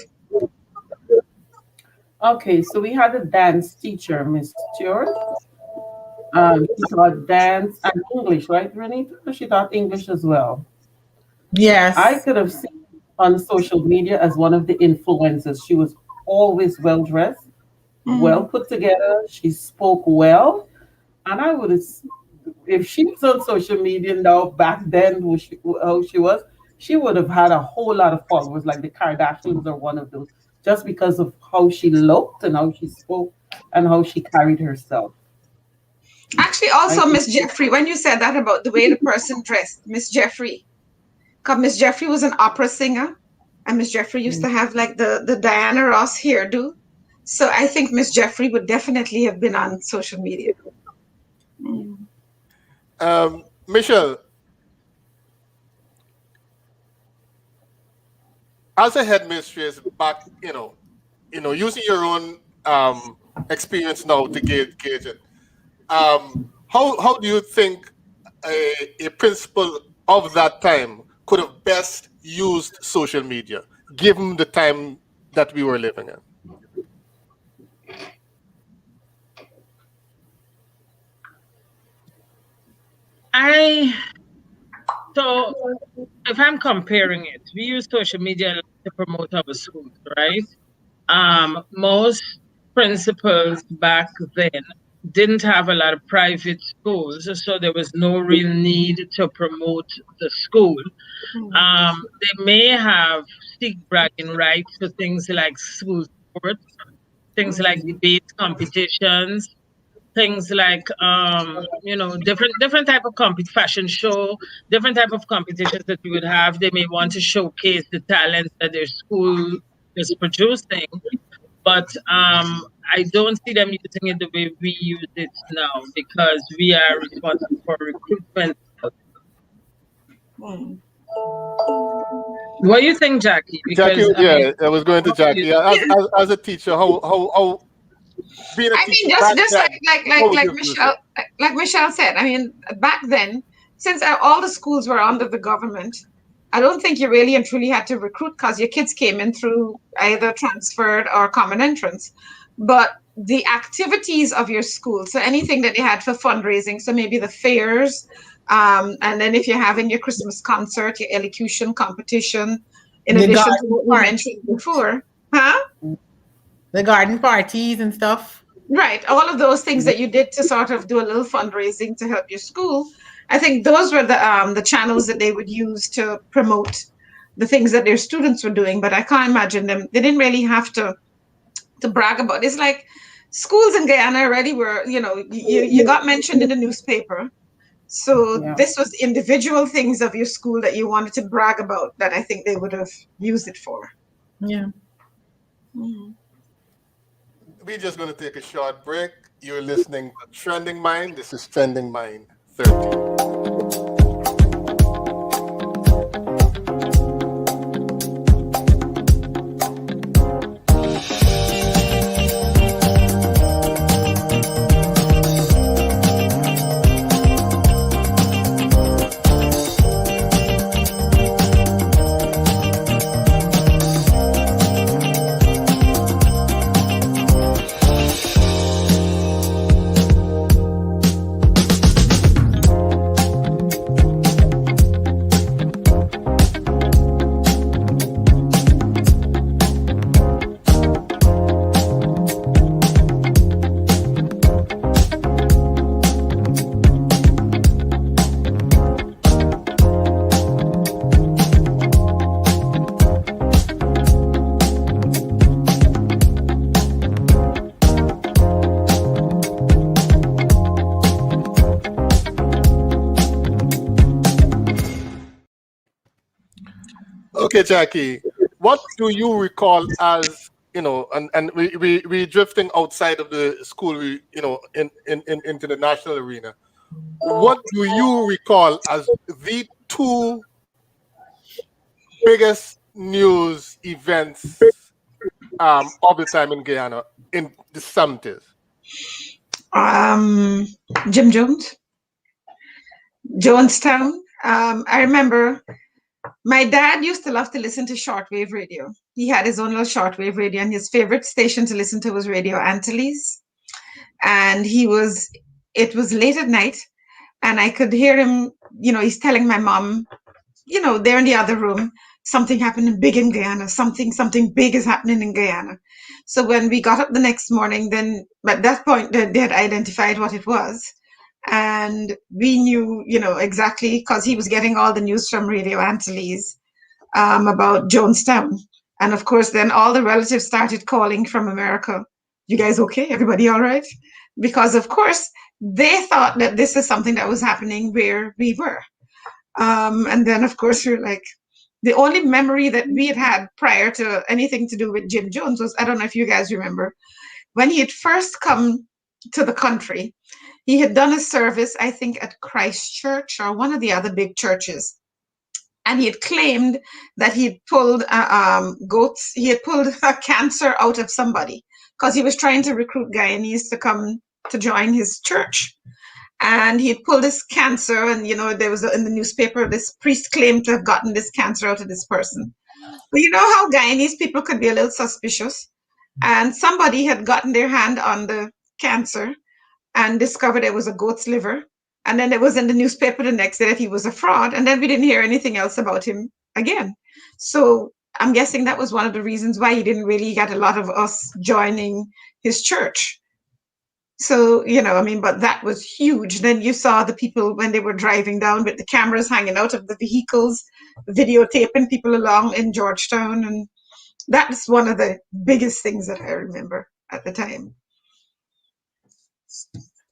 Okay, so we had a dance teacher, Miss Stewart. She taught dance and English, right, Renita? She taught English as well. Yes. I could have seen on social media as one of the influencers. She was always well dressed, well put together. She spoke well, and I would have, if she was on social media now back then, how she was, she would have had a whole lot of followers, like the Kardashians or one of those, just because of how she looked and how she spoke and how she carried herself. Actually, also Miss Jeffrey, when you said that about the way the person dressed, Miss Jeffrey, because Miss Jeffrey was an opera singer, and Miss Jeffrey used to have like the Diana Ross hairdo. So I think Miss Jeffrey would definitely have been on social media. Michelle, as a headmistress, back, using your own experience now to gauge it, how do you think a principal of that time could have best used social media, given the time that we were living in? So if I'm comparing it, we use social media to promote our schools, right? Most principals back then didn't have a lot of private schools, so there was no real need to promote the school. They may have seek bragging rights for things like school sports, things like debate competitions, things like different type of fashion show, different type of competitions that you would have. They may want to showcase the talent that their school is producing, but I don't see them using it the way we use it now, because we are responsible for recruitment. What do you think, Jackie? Jackie, Because I was going to Jackie. Yeah, as a teacher, how being a I teacher mean, back just then, how would like you view it? Michelle said. I mean, back then, since all the schools were under the government, I don't think you really and truly had to recruit, because your kids came in through either transferred or common entrance. But the activities of your school, so anything that they had for fundraising, so maybe the fairs, and then if you're having your Christmas concert, your elocution competition, in The addition to garden what we party. mentioned before, huh? The garden parties and stuff. Right. All of those things that you did to sort of do a little fundraising to help your school. I think those were the channels that they would use to promote the things that their students were doing. But I can't imagine them. They didn't really have to brag about it. It's like schools in Guyana already were, you got mentioned in the newspaper. So Yeah. this was individual things of your school that you wanted to brag about, that I think they would have used it for. Yeah. We're just going to take a short break. You're listening to Trending Mind. This is Trending Mind 13. Okay, Jackie, what do you recall as, and we drifting outside of the school, into the national arena. What do you recall as the two biggest news events of the time in Guyana in the 70s? Jim Jonestown. I remember my dad used to love to listen to shortwave radio. He had his own little shortwave radio, and his favorite station to listen to was Radio Antilles. And it was late at night, and I could hear him, he's telling my mom, they're in the other room, something happened big in Guyana, something big is happening in Guyana. So when we got up the next morning, then at that point they had identified what it was. And we knew, exactly, because he was getting all the news from Radio Antilles about Jonestown. And of course, then all the relatives started calling from America. You guys okay? Everybody all right? Because, of course, they thought that this is something that was happening where we were. And then, of course, we're like, the only memory that we had prior to anything to do with Jim Jones was, I don't know if you guys remember, when he had first come to the country, he had done a service, I think, at Christchurch or one of the other big churches. And he had claimed that he had pulled goats, he had pulled a cancer out of somebody, because he was trying to recruit Guyanese to come to join his church. And he had pulled this cancer, and there was in the newspaper, this priest claimed to have gotten this cancer out of this person. But you know how Guyanese people could be a little suspicious, and somebody had gotten their hand on the cancer and discovered it was a goat's liver. And then it was in the newspaper the next day that he was a fraud. And then we didn't hear anything else about him again. So I'm guessing that was one of the reasons why he didn't really get a lot of us joining his church. So, I mean, but that was huge. Then you saw the people when they were driving down with the cameras hanging out of the vehicles, videotaping people along in Georgetown. And that's one of the biggest things that I remember at the time.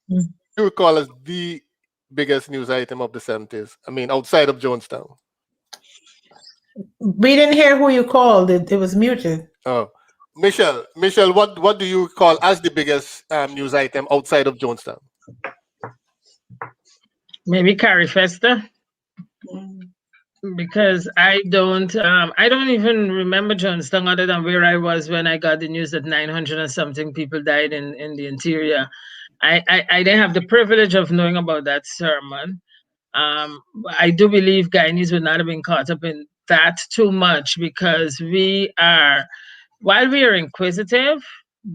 You recall as the biggest news item of the 70s? I mean, outside of Jonestown. We didn't hear who you called. It was muted. Oh, Michelle, what do you recall as the biggest news item outside of Jonestown? Maybe Carrie Fester, Mm. because I don't even remember Johnstown other than where I was when I got the news that 900 and something people died in the interior. I didn't have the privilege of knowing about that sermon. I do believe Guyanese would not have been caught up in that too much because while we are inquisitive,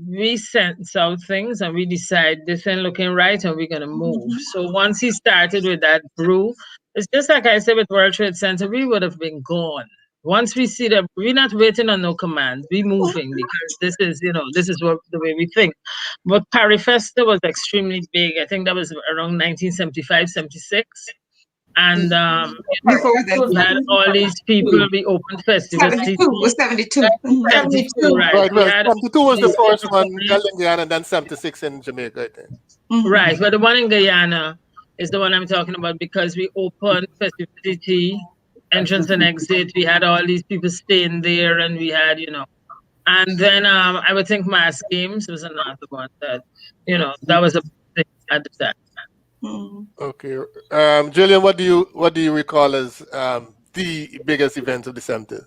we sense out things and we decide this ain't looking right and we're going to move. So once he started with that brew, it's just like I said with World Trade Center, we would have been gone. Once we see that, we're not waiting on no command, we're moving because this is what the way we think. But Carrie Fester was extremely big. I think that was around 1975, 76. And Before that, we had all these people, we opened festivals. 72. 72, right. Right, We had 72 was the first one held in Guyana, and then 76 in Jamaica, I think. Right, but the one in Guyana is the one I'm talking about because we opened festivity, entrance and exit. We had all these people staying there, and we had, and then I would think mass games was another one that, that was a thing at the time. Okay, Julian, what do you recall as the biggest event of the 70s?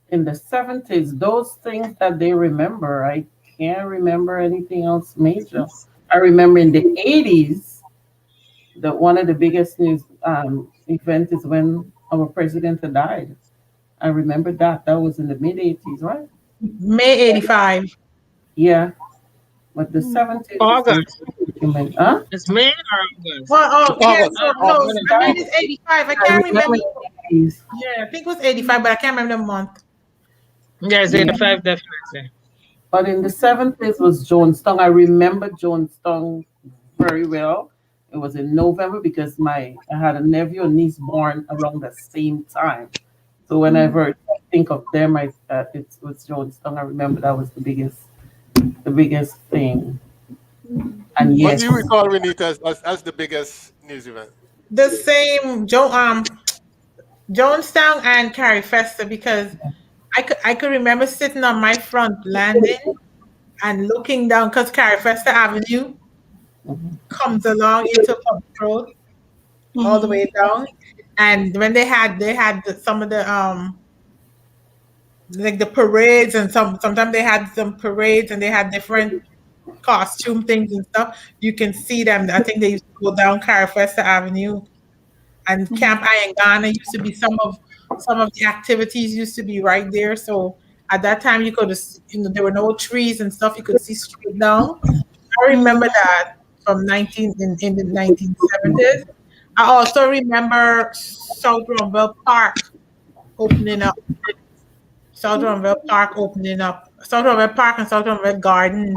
In the 70s, those things that they remember, I can't remember anything else major. I remember in the 80s, one of the biggest news event is when our president had died. I remember that. That was in the mid 80s, right? May 85. Yeah. But the 70s. August. Huh? It's May or August? Well, yeah, so no, August. I mean it's 85. I can't remember. 80s. Yeah, I think it was 85, but I can't remember the month. Yeah, it's 85 definitely. But in the 70s was Jonestown. I remember Jonestown very well. It was in November because I had a nephew and niece born around the same time. So whenever I think of them, it was Jonestown. I remember that was the biggest thing. And What yes, do you recall, Renita, as the biggest news event? The same Jonestown and Carrie Fester, because I could remember sitting on my front landing and looking down because Carrie Fester Avenue comes along into Public Road all the way down. And when they had some of the like the parades, and sometimes they had some parades and they had different costume things and stuff. You can see them. I think they used to go down Carrie Fester Avenue, and Camp Ayangana used to be some of the activities used to be right there. So at that time you could, there were no trees and stuff. You could see straight down. I remember that from in the 1970s. I also remember South Ronville Park opening up. South Ronville Park and South Ronville Gardens.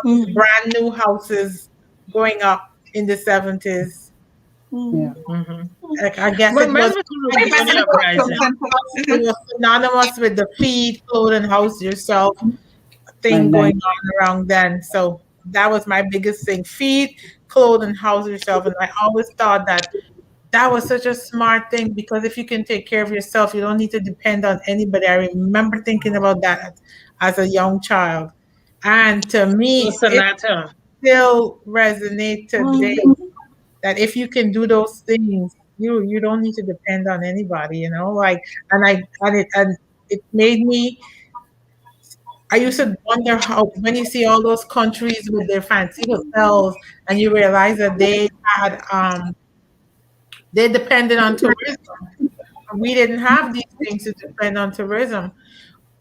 Brand new houses going up in the 70s. yeah. Like, I guess it was synonymous with the feed, clothe, and house yourself thing going on around then. So that was my biggest thing: feed, clothe, and house yourself. And I always thought that was such a smart thing, because if you can take care of yourself, you don't need to depend on anybody. I remember thinking about that as a young child, and to me, it still resonates today. That if you can do those things, you don't need to depend on anybody, like, and it made me. I used to wonder how, when you see all those countries with their fancy hotels, and you realize that they depended on tourism. We didn't have these things to depend on tourism.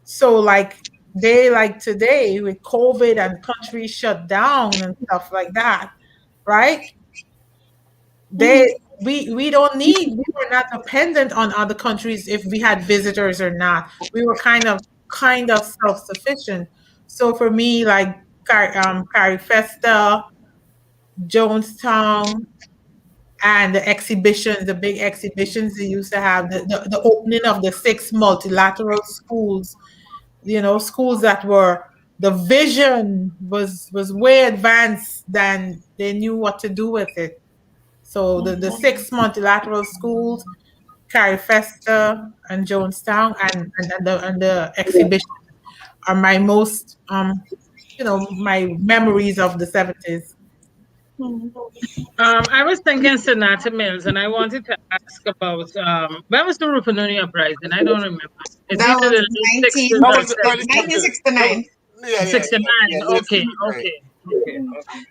So like today with COVID and countries shut down and stuff like that, right? We were not dependent on other countries if we had visitors or not. We were kind of self-sufficient. So for me, like Carifesta, Jonestown, and the exhibitions, the big exhibitions they used to have, the opening of the 6 multilateral schools, schools that were, the vision was way advanced than they knew what to do with it. So the 6 multilateral schools, Carifesta and Jonestown, and the exhibition are my most my memories of the 70s. I was thinking Sonata Mills, and I wanted to ask about when was the Rupununi uprising? I don't remember. It's That either was the late 19 60s That or was the early 1969. Yeah, 69. Okay, right. okay.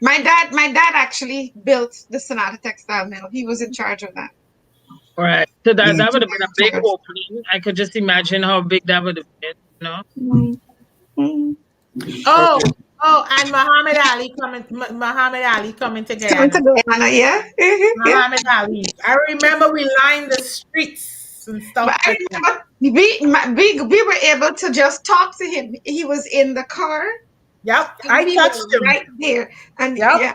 My dad actually built the Sonata Textile Mill. He was in charge of that. All right. So that Yeah. would have been a big opening. I could just imagine how big that would have been, Oh, and Muhammad Ali coming to Coming Guyana. to Guyana, yeah. Yeah. Muhammad Ali. I remember we lined the streets and stuff But I like that. remember we were able to just talk to him. He was in the car. Yep, And I we touched were him. right there. And Yep. yeah.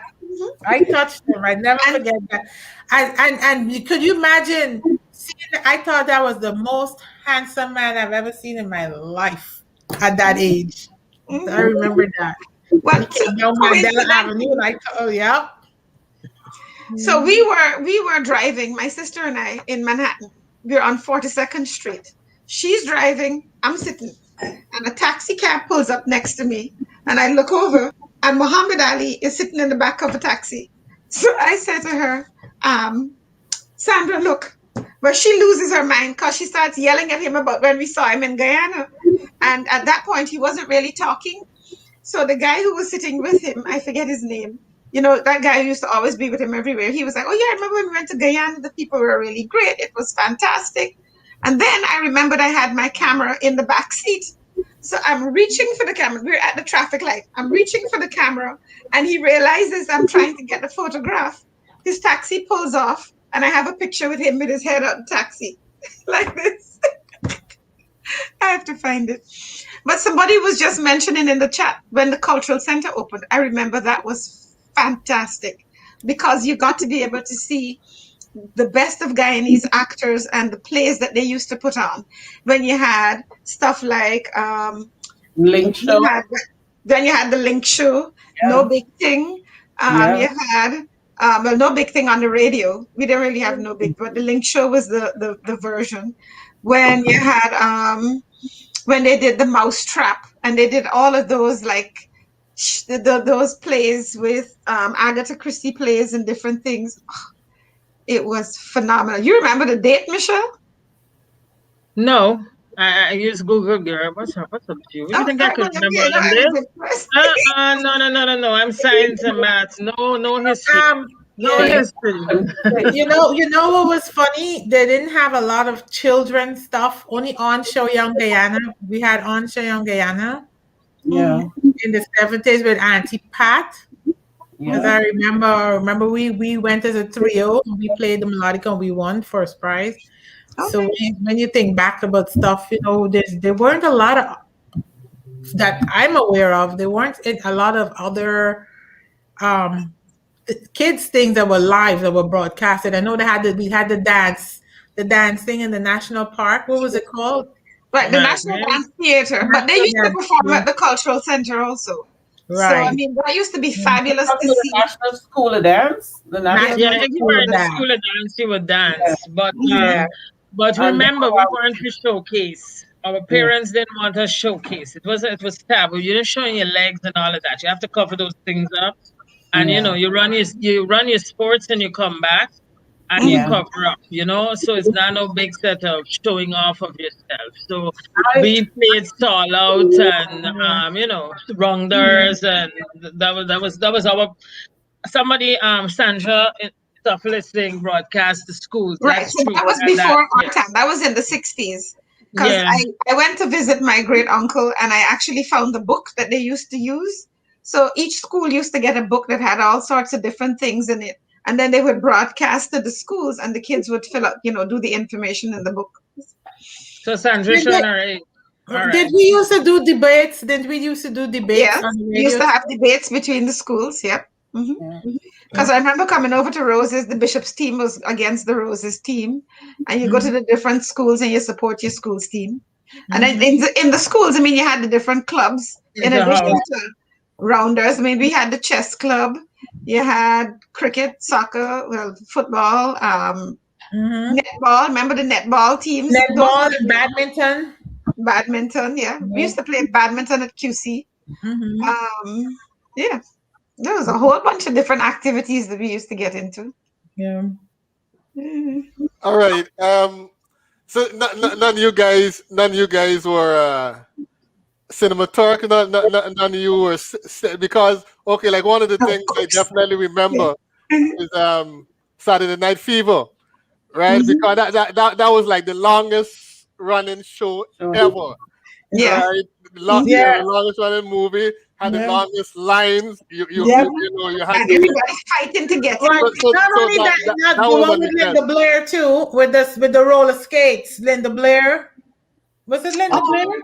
I touched him. I never forget that. And could you imagine seeing? I thought that was the most handsome man I've ever seen in my life at that age. I remember that. Well, He came down Mandela Avenue, and I thought, oh yeah. so we were driving, my sister and I, in Manhattan. We were on 42nd Street. She's driving, I'm sitting, and a taxi cab pulls up next to me, and I look over, and Muhammad Ali is sitting in the back of a taxi. So I said to her, Sandra, look. But she loses her mind because she starts yelling at him about when we saw him in Guyana. And at that point, he wasn't really talking. So the guy who was sitting with him, I forget his name, that guy who used to always be with him everywhere. He was like, oh yeah, I remember when we went to Guyana, the people were really great. It was fantastic. And then I remembered I had my camera in the back seat. So I'm reaching for the camera. We're at the traffic light. I'm reaching for the camera, and he realizes I'm trying to get the photograph. His taxi pulls off, and I have a picture with him with his head on the taxi, like this. I have to find it. But somebody was just mentioning in the chat when the Cultural Center opened. I remember that was fantastic because you got to be able to see the best of Guyanese actors and the plays that they used to put on. When you had stuff like Link show. Then you had the Link show, Yeah. No Big Thing. You had No Big Thing on the radio. We didn't really have No Big, but the Link show was the version. When you had when they did the Mousetrap, and they did all of those those plays with Agatha Christie plays and different things. It was phenomenal. You remember the date, Michelle? No, I use Google, girl. What's up with you? You think I could remember all of this? No. I'm science and maths. No history. No history. You know what was funny? They didn't have a lot of children stuff. Only On Show Young Guyana. We had On Show Young Guyana. Yeah. In the 70s with Auntie Pat. Because I remember we went as a trio. We played the melodica and we won first prize. Okay. So when you think back about stuff, there weren't a lot of that I'm aware of. There weren't a lot of other kids things that were live that were broadcasted. I know we had the dance thing in the national park. What was it called? Right, the National Dance Theater. But they used to perform at the Cultural Center also. Right. So that used to be fabulous to see. The National School of Dance. If you were in the School of Dance, you would dance. Yeah. But remember, we weren't to showcase. Our parents didn't want us showcase. It was taboo. You're just showing your legs and all of that. You have to cover those things up. And you run your sports and you come back and you cover up, so it's not no big set of showing off of yourself. So we played Stall Out and Rounders, and that was our somebody Sandra stuff listening broadcast the schools. Right, so that was before our time. That was in the 60s. Because I went to visit my great uncle, and I actually found the book that they used to use. So each school used to get a book that had all sorts of different things in it. And then they would broadcast to the schools, and the kids would fill up, do the information in the book. So Sandra showing her age. All Did right. we used to do debates? Did we used to do debates Yes, on the we used radio? to have debates between the schools. Yep. Yeah. Because I remember coming over to Roses, the Bishop's team was against the Roses team, and you go to the different schools and you support your school's team. And then in the schools, I mean, you had the different clubs in In the addition house. to rounders. I mean, we had the chess club, you had cricket, soccer, well, football, Mhm. netball. Remember the netball teams? Those Netball were and badminton. badminton. Yeah, we used to play badminton at QC. Mhm. Yeah, there was a whole bunch of different activities that we used to get into. Yeah. Mhm. All right. So none of you guys were cinema Turk. None of you were because okay, like one of the Of things I course. definitely Yeah. remember is Saturday Night Fever, right? Mhm. Because that was like the longest running show Sure. ever, Yeah. right? Yeah. The longest running movie had the Yeah. longest lines. Yeah. You had And to. everybody's fighting to get Right. it. Not only that, not that the was one on with the Linda best. Blair too, with the roller skates. Linda Blair. Was it Linda Blair? Oh,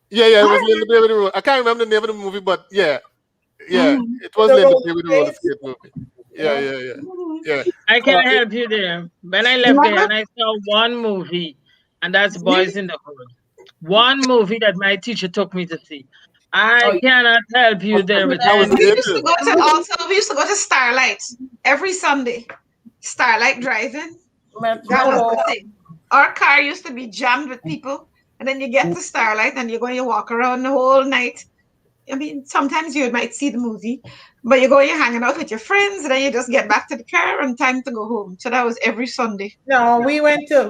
Yeah, it all was right. Linda Baby with the Roller. I can't remember the name of the movie, but yeah, Mhm. it was The Linda roller Baby with the roller skates. skate movie. Yeah. Mhm. Yeah. I can help you there. When I left there Remember? and I saw one movie, and that's You- Boys in the Hood. One movie that my teacher took me to see. I Oh, cannot help you there with That was We any. used to it. go to also we used to go to Starlight every Sunday. Starlight driving. That was Metro. the thing. Our car used to be jammed with people, and then you get to Starlight and you're going to walk around the whole night. I mean, sometimes you might see the movie, but you go, you're hanging out with your friends, and then you just get back to the car and time to go home. So that was every Sunday. No, we went to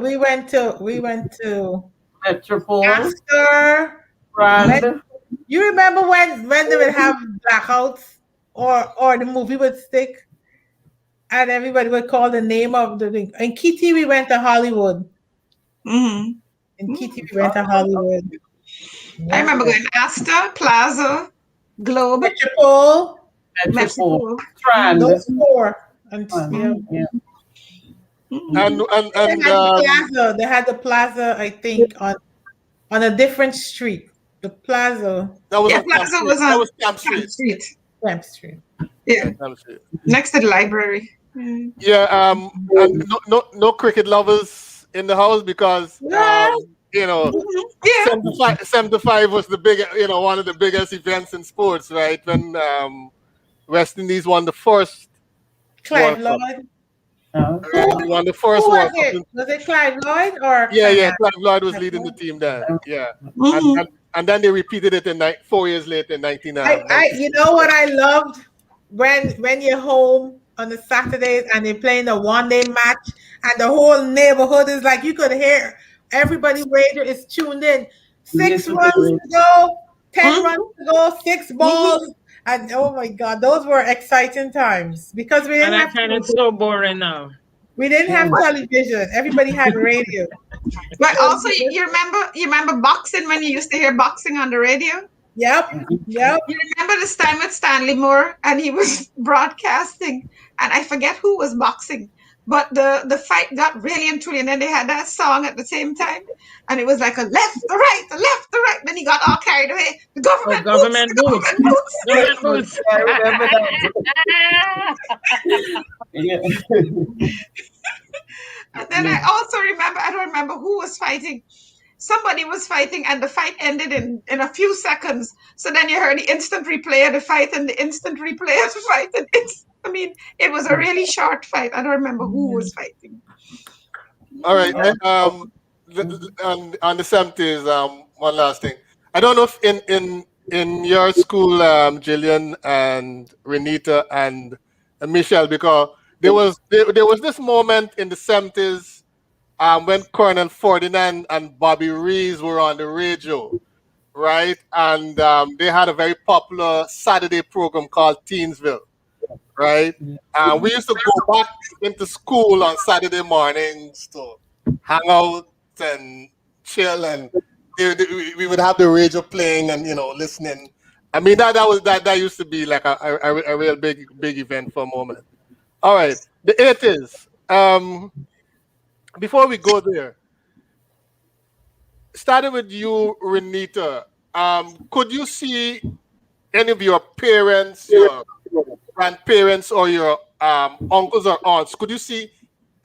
Metropole. Astor. When Brand. you remember when they would have blackouts or the movie would stick and everybody would call the name of the thing. In Kitty, we went to Hollywood. Mm-hmm. In Kitty, we went to Hollywood. I Yeah. remember going to Astor, Plaza, Globe, Metropole, Metropole. Mexico. Strand. those four. And yeah. Yeah. Mhm. And They had the plaza. They had the plaza, I think, on a different street. The plaza, that was Yeah, on Camp Plaza Street. was That on was Camp Camp Street. Street. Camp Street. Yeah, Camp Street. next to the library. Mm. Yeah. And no cricket lovers in the house because Yeah. you know Mhm. Yeah. 75 was the big one of the biggest events in sports, right? When West Indies won the first Clive World Cup. Lloyd. They won the first Who was World Cup. it? Was it Clive Lloyd or Yeah. Clive Clive Lloyd was Clive leading the Lloyd? team then. Yeah. Mhm. And then they repeated it in 4 years later in 99. You know what I loved when you're home on the Saturdays and they're playing a one-day match and the whole neighborhood is like you could hear everybody radio is tuned in. 6 Listen to runs the to go, 10 Mhm. runs to go, 6 balls. And oh my God, those were exciting times because we And didn't I have find it so boring now. we didn't have television. Everybody had radio. But also, you remember boxing when you used to hear boxing on the radio. Yep. You remember this time with Stanley Moore, and he was broadcasting, and I forget who was boxing, but the fight got really and truly, and then they had that song at the same time, and it was like a left, the right, the left, the right. Then he got all carried away. The Oh, government government boots, the boots. government boots. Government boots. I remember that. Yeah. And then I also remember, I don't remember who was fighting. Somebody was fighting, and the fight ended in a few seconds. So then you heard the instant replay of the fight and the instant replay of the fight. And it was a really short fight. I don't remember who was fighting. All right. On the 70s, one last thing. I don't know if in your school, Jillian and Renita and Michelle, because there was this moment in the 70s when Colonel Ferdinand and Bobby Rees were on the radio, right? And they had a very popular Saturday program called Teensville, right? We used to go back into school on Saturday mornings to hang out and chill, and we would have the radio playing and listening. I mean that used to be like a real big event for a moment. All right, the 80s. Before we go there, starting with you, Renita, could you see any of your parents, your grandparents, or your uncles or aunts? Could you see,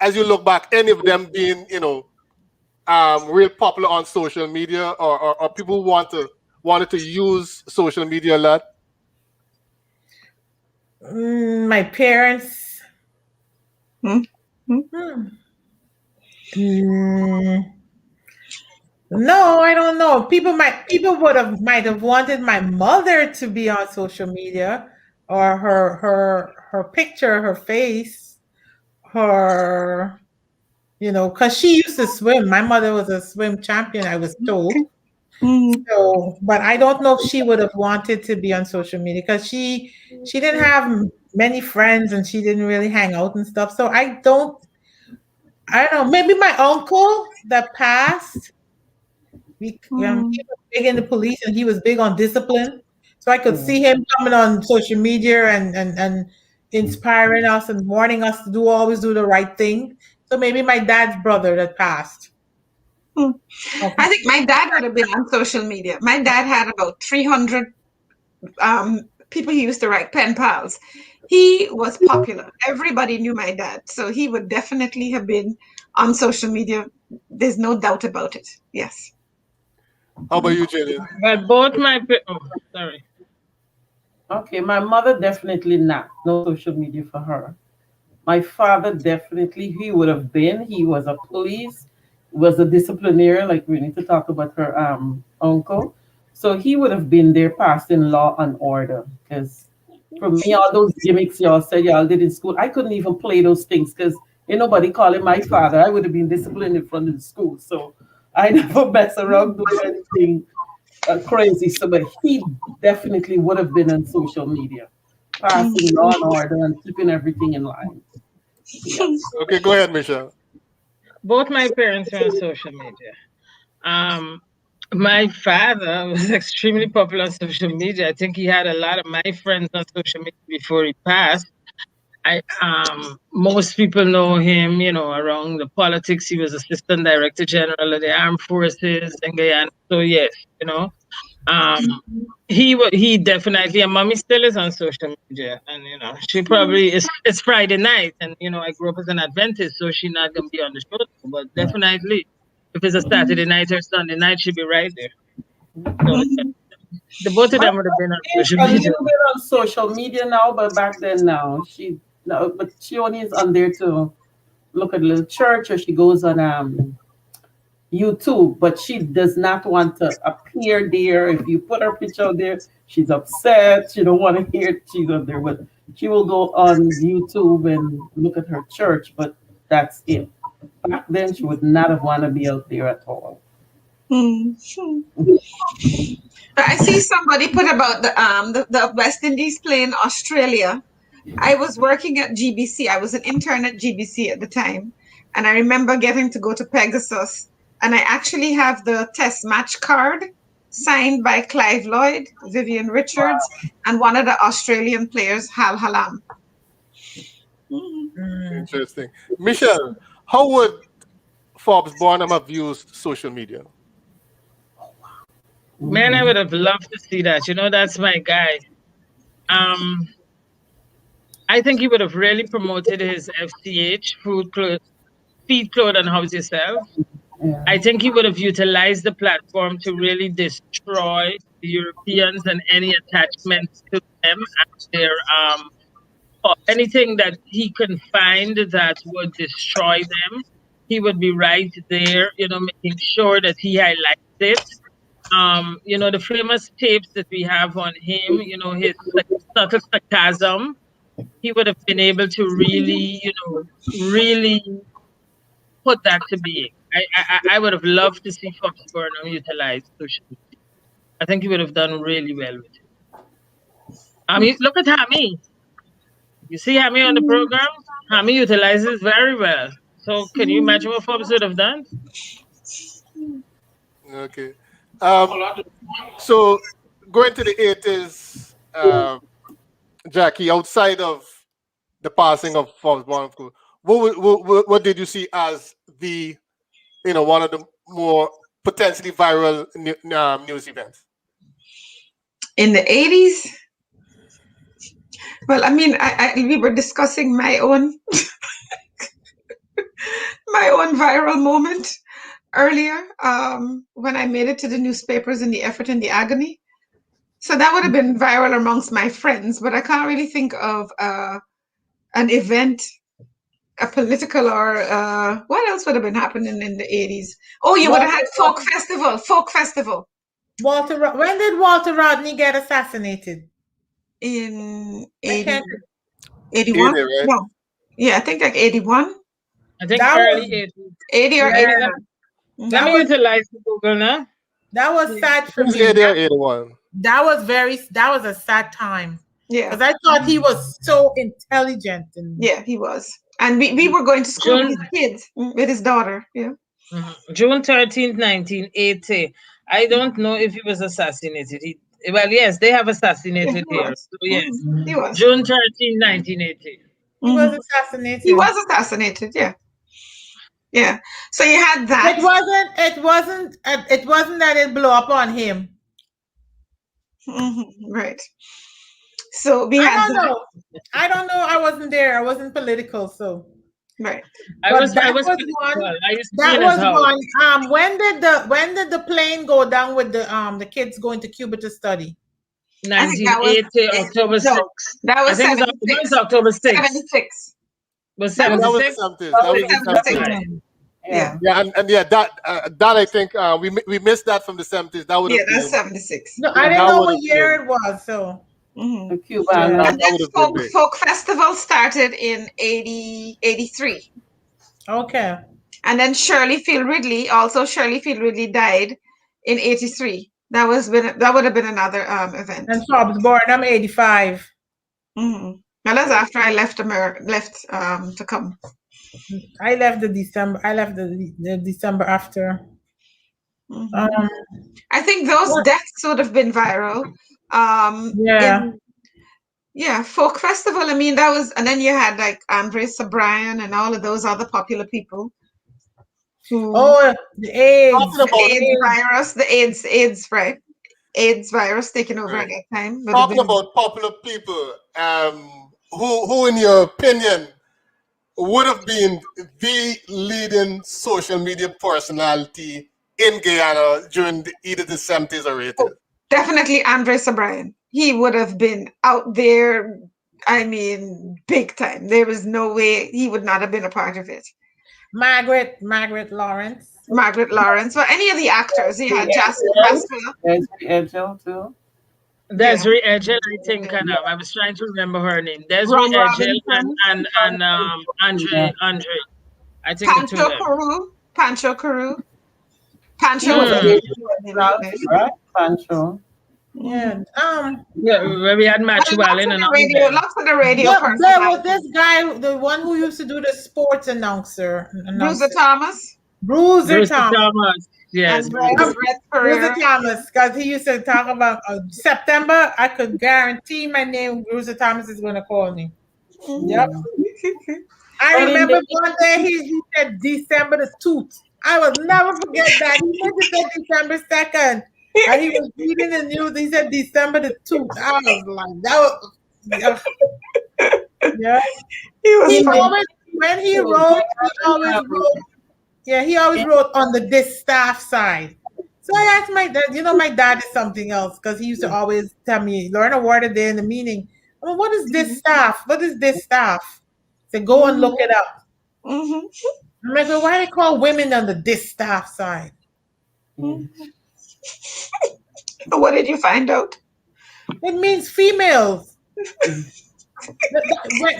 as you look back, any of them being, real popular on social media, or people who wanted to use social media a lot? My parents. Hmm? Hmm. Mm, no, I don't know. People might have wanted my mother to be on social media, or her picture, her face, her, because she used to swim. My mother was a swim champion, I was told. Okay. Mm. So, but I don't know if she would have wanted to be on social media because she didn't have many friends and she didn't really hang out and stuff. So I don't know. Maybe my uncle that passed. He Mm. was big in the police and he was big on discipline. So I could Mm. see him coming on social media and inspiring us and warning us to always do the right thing. So maybe my dad's brother that passed. Mm. Okay. I think my dad would have been on social media. My dad had about 300 people he used to write pen pals. He was popular. Everybody knew my dad. So he would definitely have been on social media. There's no doubt about it. Yes. How about you, Jillian? But both oh, sorry. Okay, my mother definitely not. No social media for her. My father definitely, he would have been. He was a police, was a disciplinarian, like we need to talk about her uncle. So he would have been there passing law and order. Because for me, all those gimmicks y'all said y'all did in school, I couldn't even play those things because ain't nobody calling my father. I would have been disciplined in front of the school. So I never mess around doing anything crazy. So, but he definitely would have been on social media, passing law and order and keeping everything in line. Yes. Okay, go ahead, Michelle. Both my parents were on social media. My father was extremely popular on social media. I think he had a lot of my friends on social media before he passed. Most people know him, around the politics. He was Assistant Director General of the Armed Forces in Guyana. So yes, he definitely, and mommy still is on social media, and she probably is. It's Friday night, and I grew up as an Adventist, so she's not gonna be on the show, but definitely, if it's a Saturday night or Sunday night, she'll be right there. So the both of My them would have been on mother is social a media. little bit on social media now, but back then now she no, but she only is on there to look at a little church, or she goes on YouTube, but she does not want to appear there. If you put her picture out there, she's upset. She don't want to hear she's up there, but she will go on YouTube and look at her church, but that's it. Back then, she would not have want to be out there at all. I see somebody put about the West Indies playing Australia. I was working at GBC. I was an intern at GBC at the time. And I remember getting to go to Pegasus. And I actually have the test match card signed by Clive Lloyd, Vivian Richards, and one of the Australian players, Hal Halam. Interesting. Michelle, how would Forbes Barnum have used social media? Man, I would have loved to see that. That's my guy. I think he would have really promoted his FCH, feed, clothe, and house yourself. Yeah. I think he would have utilized the platform to really destroy the Europeans and any attachments to them and their or anything that he can find that would destroy them. He would be right there, making sure that he highlights it. The famous tapes that we have on him, his subtle sarcasm, he would have been able to really, really put that to being. I would have loved to see Fox Burnham utilize social media. I think he would have done really well with it. Look at Hammy. You see Hammy on the program? Hammy utilizes very well. So can you imagine what Forbes would have done? Okay. So going to the 80s, Jackie, outside of the passing of Forbes Barnum, what did you see as the, one of the more potentially viral news events? In the 80s? Well, I mean, we were discussing my own viral moment earlier, when I made it to the newspapers in the effort and the agony. So that would have been viral amongst my friends, but I can't really think of an event, a political, or what else would have been happening in the 80s? Oh, you would have had folk festival. When did Walter Rodney get assassinated? In I can't- 81? 80, right? No. Yeah, I think like 81. I think That early was- 80s. 80 or Yeah, 81. Let That me was- utilize Google now. That was sad for It was me. 80 or 81. That was a sad time. Yeah. Because I thought he was so intelligent and Yeah, he was. And we were going to school with June- his kids, with his daughter. Yeah. June 13th, 1980. I don't know if he was assassinated. Well, yes, they have assassinated he here. was. So, yes. He was. June 13th, 1980. he was Mhm. assassinated. He was assassinated. Yeah. Yeah. So you had that. It wasn't that it blew up on him. Right. So we had that. I don't know. I wasn't there. I wasn't political, so Right. I But was that political. was one- I used to be that in his was house. one. When did the plane go down with the kids going to Cuba to study? I think that was- 1980, October no, 6th. That I was think it 76. was October 6th. 76. Was That was- That was 76? the 70s. That was the 76. 70s. Yeah. Yeah, and yeah, that I think we missed that from the 70s. That would Yeah, have that's been 76. No, I didn't that know would've what year it was. So Mhm. The Cuban. Yeah. And that then would've been big. folk festival started in 83. okay. And then Shirley Field Ridley died in 83. That would have been another event. And so I was born. I'm 85. Mm-hmm. Now that's after I left to come. I left the December after. Mhm. I think those deaths would have been viral. Yeah. Yeah, folk festival. I mean, that was, and then you had like Andre Sobrian and all of those other popular people. Who, Oh, the AIDS. Talking about- AIDS virus, the AIDS, right? AIDS virus taking over at that time. Would have talking been- about popular people, who in your opinion would have been the leading social media personality in Guyana during either the 70s or 80s? Definitely Andre Sobrian. He would have been out there, I mean, big time. There was no way he would not have been a part of it. Margaret Lawrence. Margaret Lawrence, or any of the actors. You had Jasper Pascal. Edgel too. Desiree Edgel, I think, I was trying to remember her name. Desiree Ron Edgel Robinson. and Andre. I think the two of them. Pancho Carew. Pancho was Right? Pancho. Yeah. Yeah, where we had Matthew Allen and all them. lots of the radio There was personalities. this guy, the one who used to do the sports announcer. Bruiser Thomas. Bruiser Bruce Thomas. Thomas. Yes. And Red Bruiser Pereira. Thomas, because he used to talk about September. I could guarantee my name, Bruiser Thomas, is going to call me. Yep. I But in remember the- one day he said December the 2nd. I will never forget that. He meant to say December 2nd. And he was reading the news. He said December the 2nd. I was like, that was. Yeah. He was He funny. always, when he wrote, he always wrote on the this staff side. So I asked my dad, my dad is something else because he used to always tell me, learn a word a day in the meaning. Well, what is this staff? What is this staff? So go and look it up. Mhm. I'm like, well, why they call women on the this staff side? What did you find out? It means females.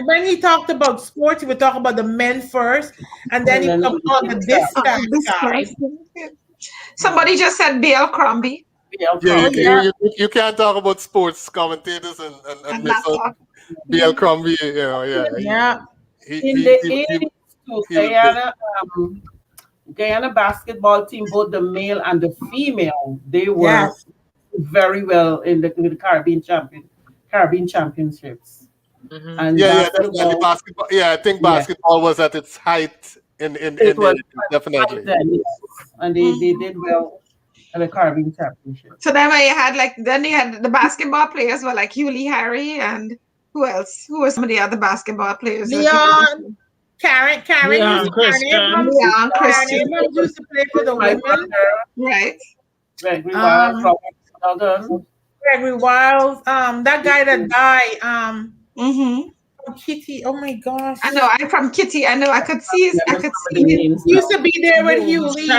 When he talked about sports, he would talk about the men first, and then he And then come on the this staff This side. person. Somebody just said B.L. Crombie. Yeah, yeah. you can't talk about sports commentators and And miss not out talk. B.L. Crombie. Yeah. Yeah. In the 80s, too, Guyana basketball team, both the male and the female, they were Yes. very well in the Caribbean Championships. Mhm. And Yeah, and the basketball, basketball. Yeah, I think basketball was at its height It the was 80s, definitely. Dennis, and they did well at the Caribbean Championship. So then when you had then you had the basketball players were like Hugh Lee Harry and who else? Who were some of the other basketball players? Leon, Karen Leon used Christian. Leon Karen Christian. Abrams used to play for the My women. brother, Right. Gregory Um, Wild, Robert Snowden. Gregory Wiles, that guy that died, Mm-hmm. Kitty. Oh my gosh. I know. I'm from Kitty. I know. I could see his. I could see him. He used to be there with Hugh Lee.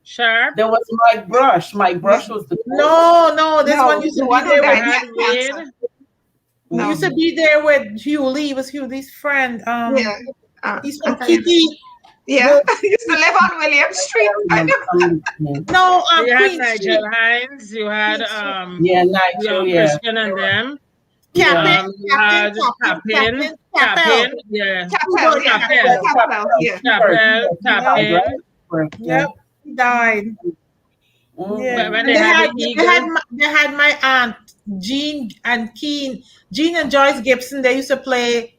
Sharp. There was Mike Brush. Mike Brush was the No, this No, one used the to one be who there died. with Yeah, Wade. cancer. He No. used to be there with Hugh Lee. It was Hugh Lee's friend. Yeah. He's from okay. Kitty. Yeah. He used to live on William Street. I know. No, You had Queen Nigel Street. Hines. You had Yeah, Leon Nigel, yeah. Christian and them. Captain, You had Capin. Yeah. Capel. Yeah. Capel. Capel. Yeah. Capel. Yep, he died. Yeah, When they they had had the they Eagles. had my aunt Jean and Jean and Joyce Gibson. They used to play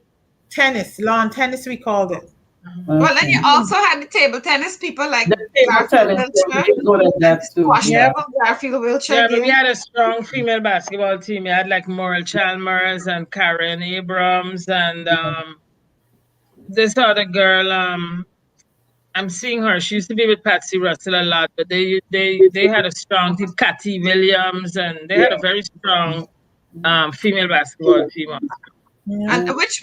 tennis, lawn tennis. We called it. Well, then you also had the table tennis people like The table tennis, they did good at that too. Squash Yeah. people, Garfield Wiltshire. Yeah, but we had a strong female basketball team. We had like Moral Chalmers and Karen Abrams and this other girl. I'm seeing her. She used to be with Patsy Russell a lot, but they had a strong team. Cathy Williams, and they had a very strong female basketball team. And which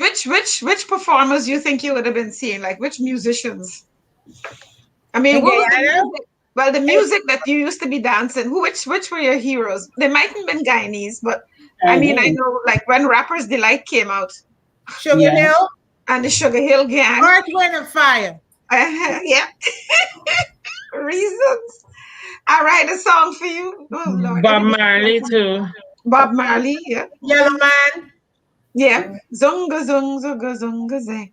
performers you think you would have been seeing? Like which musicians? I mean, what was the music? Well, the music that you used to be dancing. Which were your heroes? They mightn't have been Guyanese, but I mean, I know like when Rappers Delight came out Sugar Yeah. Hill, and the Sugar Hill Gang. Earth, Wind and Fire. Yeah. Reasons. I write a song for you. Oh, Lord. Bob Marley too. Bob Marley, yeah. Yellow Man. Yeah. Zunga zung zunga zunga zang.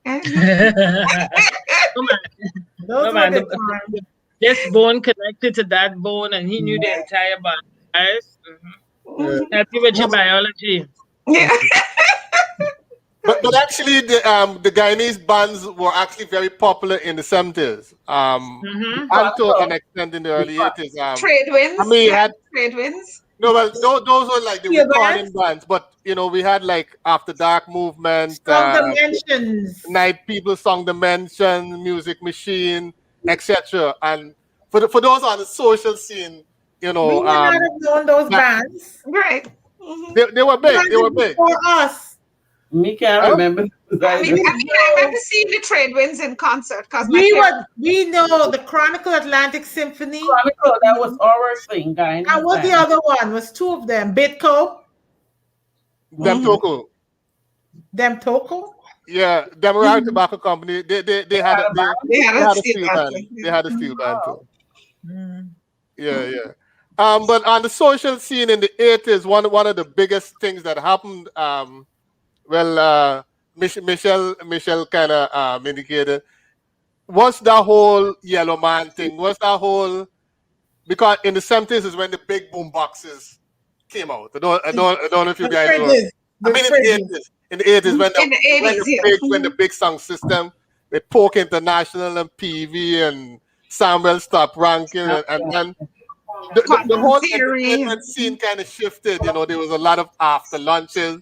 Those man, were the times. This bone connected to that bone, and he knew the entire body. Guys. Help you with your biology. Yeah. But actually, the Guyanese bands were actually very popular in the 70s. And to an extent in the early 80s. Trade winds. I mean, you yeah. had Trade winds. no, well, those were like the Yeah, recording bands. But you know, we had like After Dark Movement, Strong Dimensions. Night People, Song Dimension, Music Machine, etc. And for those on the social scene, you know, We would not have known those bands. Right. they were big. They were big. For us. Me can't remember. I remember seeing the trade winds in concert because We know the Chronicle Atlantic Symphony. Chronicle, that was our thing, guy. And what's the other one? Was two of them. Bitco, Them Toko. them Toko. Yeah, Demerara Tobacco Company. They had a steel band. They had a steel band too. Yeah. But on the social scene in the 80s, one of the biggest things that happened, Michelle kind of indicated, was the whole Yellow Man thing. Was that whole, because in the 70s is when the big boom boxes came out. I don't know if you guys know. I mean, in the 80s when the big sound system with Polk International and PV and Samuel Stop Ranking and then the whole entertainment scene kind of shifted. You know, there was a lot of after lunches,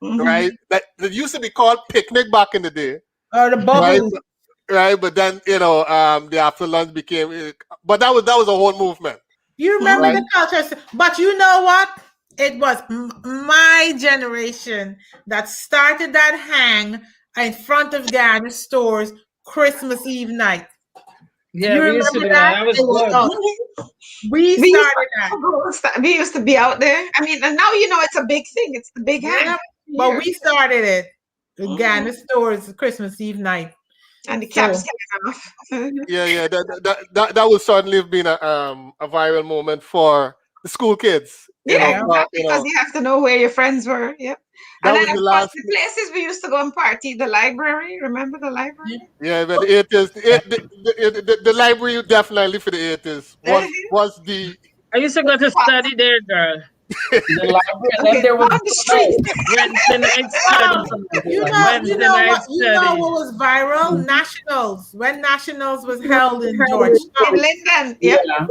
right? That used to be called picnic back in the day. Or the bubbles. Right, but then the after lunch became, but that was a whole movement. You remember the culture, but you know what? It was my generation that started that hang in front of Ghana stores Christmas Eve night. Yeah, you we used to do that. That was good. We started that. We used to be out there. I mean, and now you know it's a big thing. It's the big hang. But we started it. The Ghana stores Christmas Eve night. And the caps came off. Yeah. That would certainly have been a viral moment for the school kids. Because you have to know where your friends were. Yep. And then, of course, the places we used to go and party, the library. Remember the library? Yeah, but the 80s, the library definitely for the 80s was the. I used to go to study there, girl. The library, and Okay, then there was on the street. Wednesday night study. You Wednesday know night what study. was viral? Nationals. When Nationals was held in Georgetown. In Linden, yep. Yeah.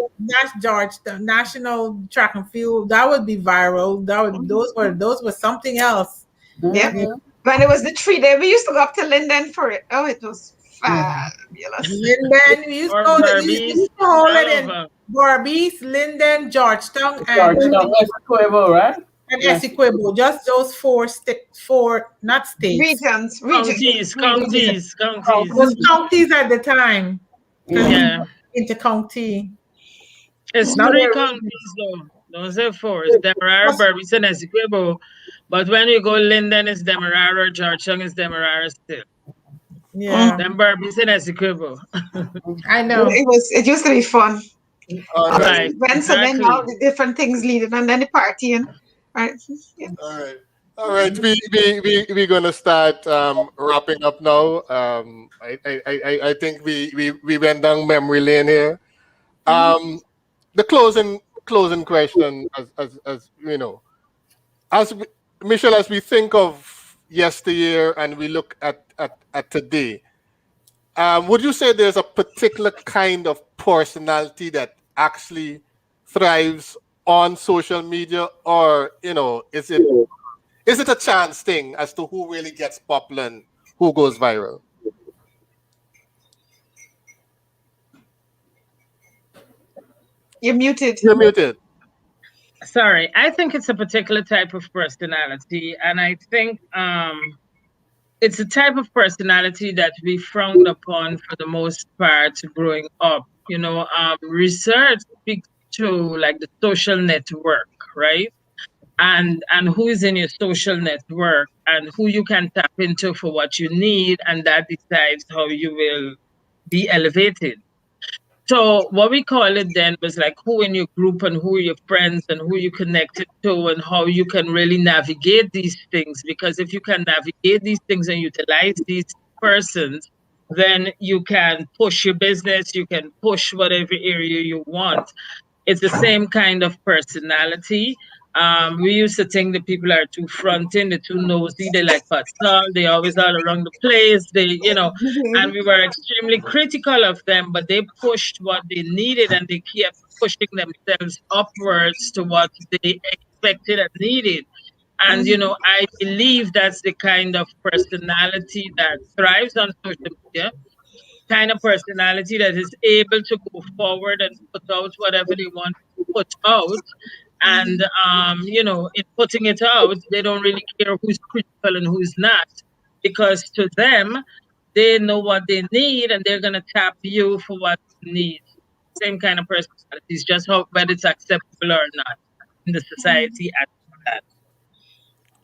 Georgetown National Track and Field. That would be viral. Those were something else. Yep. Mhm. When it was the 3 day, we used to go up to Linden for it. Oh, it was fabulous. Linden, we used Or to hold it. Barbies. We used to hold it in Hanover. Barbies, Linden, Georgetown, Georgetown, Essequibo, right? and Yes. Essequibo. Just those four not states. Regions. Counties. It was counties at the time. Yeah. Inter-county. It's Now 3 they're- counties though. Don't say 4. It's Demerara, Berbice, and Essequibo. But when you go Linden, it's Demerara. Georgetown is Demerara still. Yeah, Then Berbice and Essequibo. I know. It used to be fun. All right. Right. Events and then all the different things leading and then the partying. Right. Yeah. All right. All right. We're gonna start wrapping up now. I think we went down memory lane here. The closing question, as you know, Michelle, as we think of yesteryear and we look at today, would you say there's a particular kind of personality that actually thrives on social media, or is it a chance thing as to who really gets popular and who goes viral? You're muted. You're muted. Sorry, I think it's a particular type of personality, and I think it's a type of personality that we frowned upon for the most part growing up. Research speaks to like the social network, right? And who is in your social network and who you can tap into for what you need, and that decides how you will be elevated. So what we call it then was like who in your group and who are your friends and who you connected to and how you can really navigate these things. Because if you can navigate these things and utilize these persons, then you can push your business, you can push whatever area you want. It's the same kind of personality. We used to think that people are too fronting, they're too nosy, they like pastel, they always all around the place, and we were extremely critical of them, but they pushed what they needed and they kept pushing themselves upwards to what they expected and needed. And, I believe that's the kind of personality that thrives on social media, kind of personality that is able to go forward and put out whatever they want to put out. And, in putting it out, they don't really care who's critical and who's not, because to them, they know what they need and they're going to tap you for what you need. Same kind of personality. It's just whether it's acceptable or not in the society at that.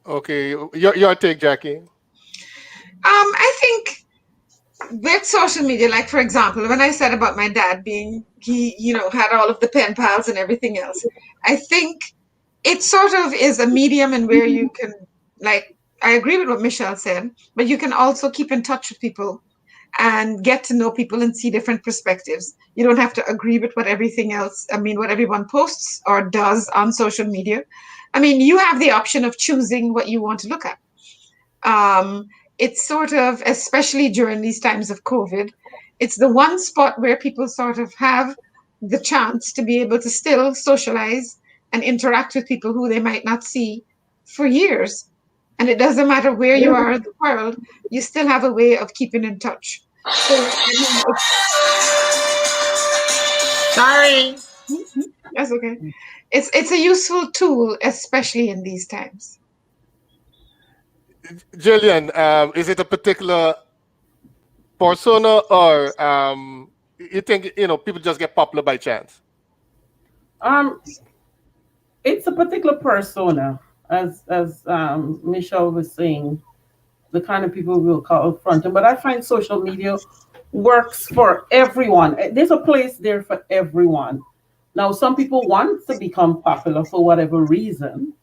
Okay, your take, Jackie. I think with social media, like for example, when I said about my dad he had all of the pen pals and everything else, I think it sort of is a medium in where you can, like, I agree with what Michelle said, but you can also keep in touch with people and get to know people and see different perspectives. You don't have to agree with what everyone posts or does on social media. You have the option of choosing what you want to look at. It's sort of, especially during these times of COVID, it's the one spot where people sort of have the chance to be able to still socialize and interact with people who they might not see for years. And it doesn't matter where you are in the world, you still have a way of keeping in touch. So, Sorry. that's okay. It's a useful tool, especially in these times. Jillian, is it a particular persona, or you think people just get popular by chance? It's a particular persona, as Michelle was saying, the kind of people we'll call fronting. But I find social media works for everyone. There's a place there for everyone. Now, some people want to become popular for whatever reason.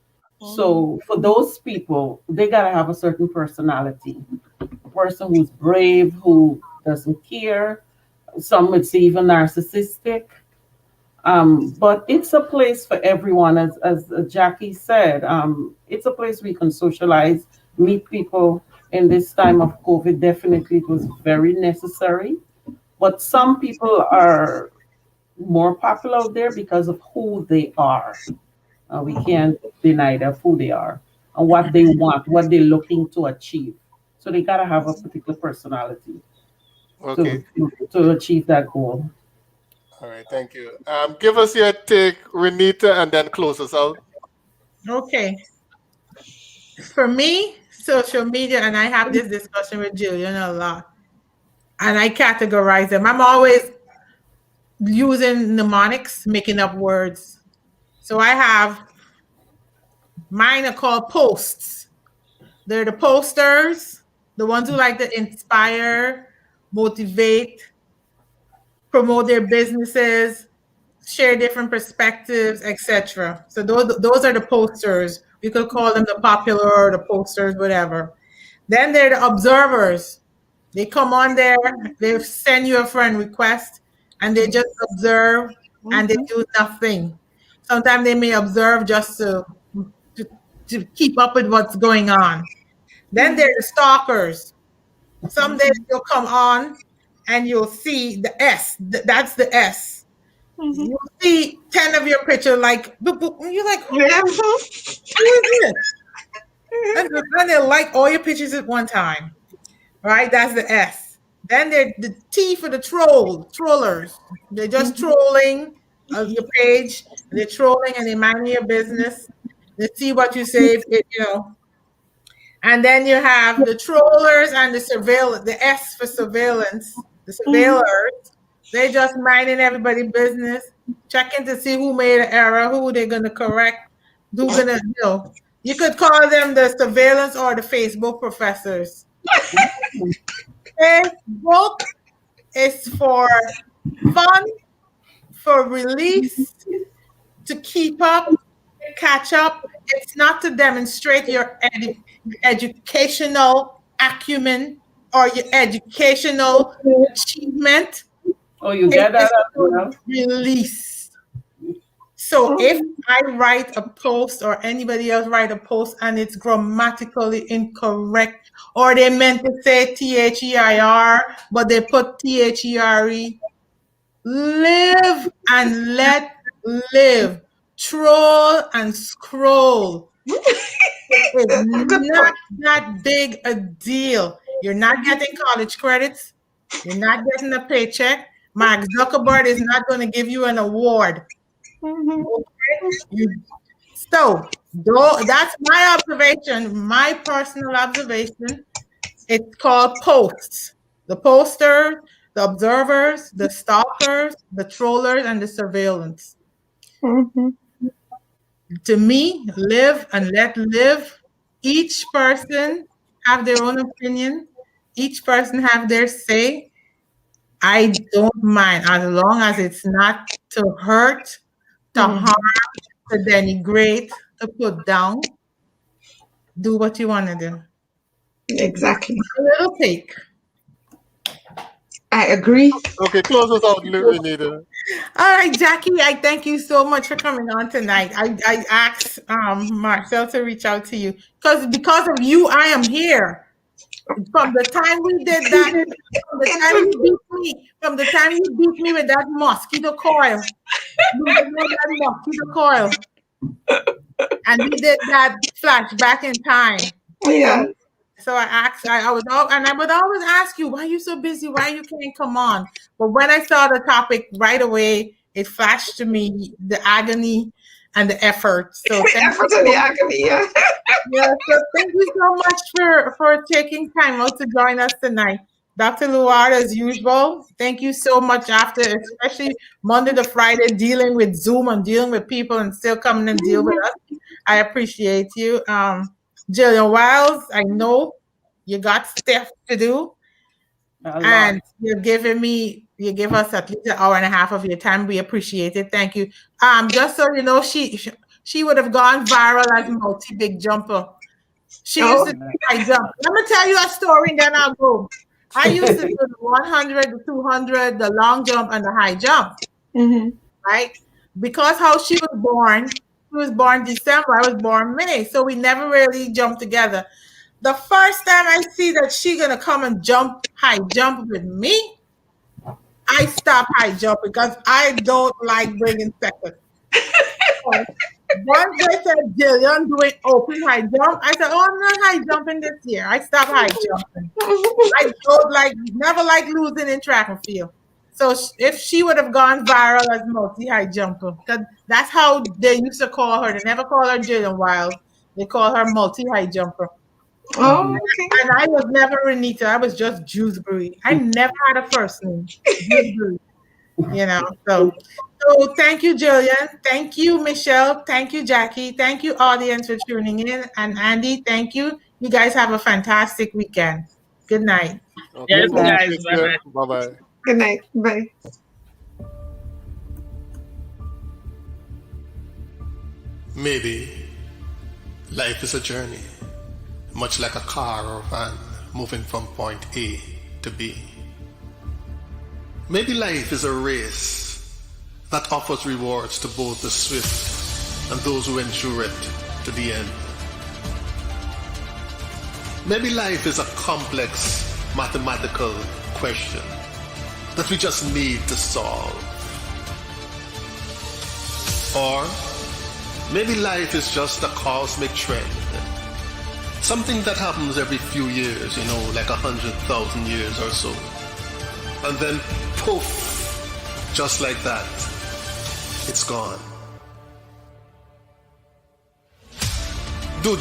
So for those people, they gotta have a certain personality. A person who's brave, who doesn't care. Some would say even narcissistic. But it's a place for everyone, as Jackie said. It's a place we can socialize, meet people. In this time of COVID, definitely it was very necessary. But some people are more popular out there because of who they are. We can't deny that who they are and what they want, what they're looking to achieve. So they gotta have a particular personality Okay. to achieve that goal. All right. Thank you. Give us your take, Renita, and then close us out. Okay. For me, social media, and I have this discussion with Julian a lot, and I categorize them. I'm always using mnemonics, making up words. So I have mine are called posts. They're the posters, the ones who like to inspire, motivate, promote their businesses, share different perspectives, etc. So those are the posters. We could call them the popular or the posters, whatever. Then they're the observers. They come on there, they send you a friend request, and they just observe and they do nothing. Sometimes they may observe just to keep up with what's going on. Then there are the stalkers. Some days you'll come on and you'll see the S. That's the S. You'll see 10 of your pictures like, boop, boop, and you're like, who is this? And they'll like all your pictures at one time. Right? That's the S. Then there's the T for the trollers. They're just trolling your page. They're trolling and they mind your business. They see what you say, And then you have the trollers and the surveillance, the S for surveillance, the surveillers. They just minding everybody's business, checking to see who made an error, who they're going to correct, who's going to, You could call them the surveillance or the Facebook professors. Facebook is for fun, for release, to keep up, catch up. It's not to demonstrate your educational acumen or your educational achievement. Oh, you get that? Release. So if I write a post or anybody else write a post and it's grammatically incorrect, or they meant to say THEIR, but they put THERE, live and let live. Troll and scroll. It's not that big a deal. You're not getting college credits. You're not getting a paycheck. Mark Zuckerberg is not going to give you an award. Okay? So that's my observation, my personal observation. It's called posts. The posters, the observers, the stalkers, the trollers, and the surveillance. To me, live and let live. Each person have their own opinion. Each person have their say. I don't mind as long as it's not to hurt, to harm, to denigrate, to put down. Do what you want to do. Exactly. A little take. I agree. Okay, close us out, Renita. All right, Jackie, I thank you so much for coming on tonight. I asked Marcel to reach out to you because of you, I am here. From the time we did that, from the time you beat me with that mosquito coil, and we did that flashback in time. Yeah. So I would always ask you, why are you so busy? Why you can't come on? But when I saw the topic right away, it flashed to me the agony and the effort. So the effort and the agony, yeah. Yeah, so thank you so much for taking time out to join us tonight. Dr. Luard, as usual, thank you so much after, especially Monday to Friday, dealing with Zoom and dealing with people and still coming and deal with us. I appreciate you. Jillian Wiles, I know you got stuff to do, and you give us at least an hour and a half of your time. We appreciate it. Thank you. Just so you know, she would have gone viral as multi big jumper. She used to do high jump. Let me tell you a story, and then I'll go. I used to do the 100, the 200, the long jump, and the high jump. Right? because how she was born December, I was born May, so we never really jumped together. The first time I see that she gonna come and high jump with me, I stop high jump because I don't like bringing second. Once they said Jillian doing open high jump, I said, "Oh, I'm not high jumping this year." I stopped high jumping. I never like losing in track and field. So if she would have gone viral as multi high jumper, because that's how they used to call her. They never call her Jillian Wild. They call her multi high jumper. Oh, okay. And I was never Renita. I was just Jewsbury. I never had a first name. Jewsbury. You know, so thank you, Jillian. Thank you, Michelle. Thank you, Jackie. Thank you, audience, for tuning in. And Andy, thank you. You guys have a fantastic weekend. Good night. Okay, Yes, guys. Bye-bye. Bye-bye. Good night. Bye. Maybe life is a journey, much like a car or van moving from point A to B. Maybe life is a race that offers rewards to both the swift and those who endure it to the end. Maybe life is a complex mathematical question that we just need to solve. Or maybe life is just a cosmic trend, something that happens every few years, like 100,000 years or so. And then poof, just like that, it's gone. Do join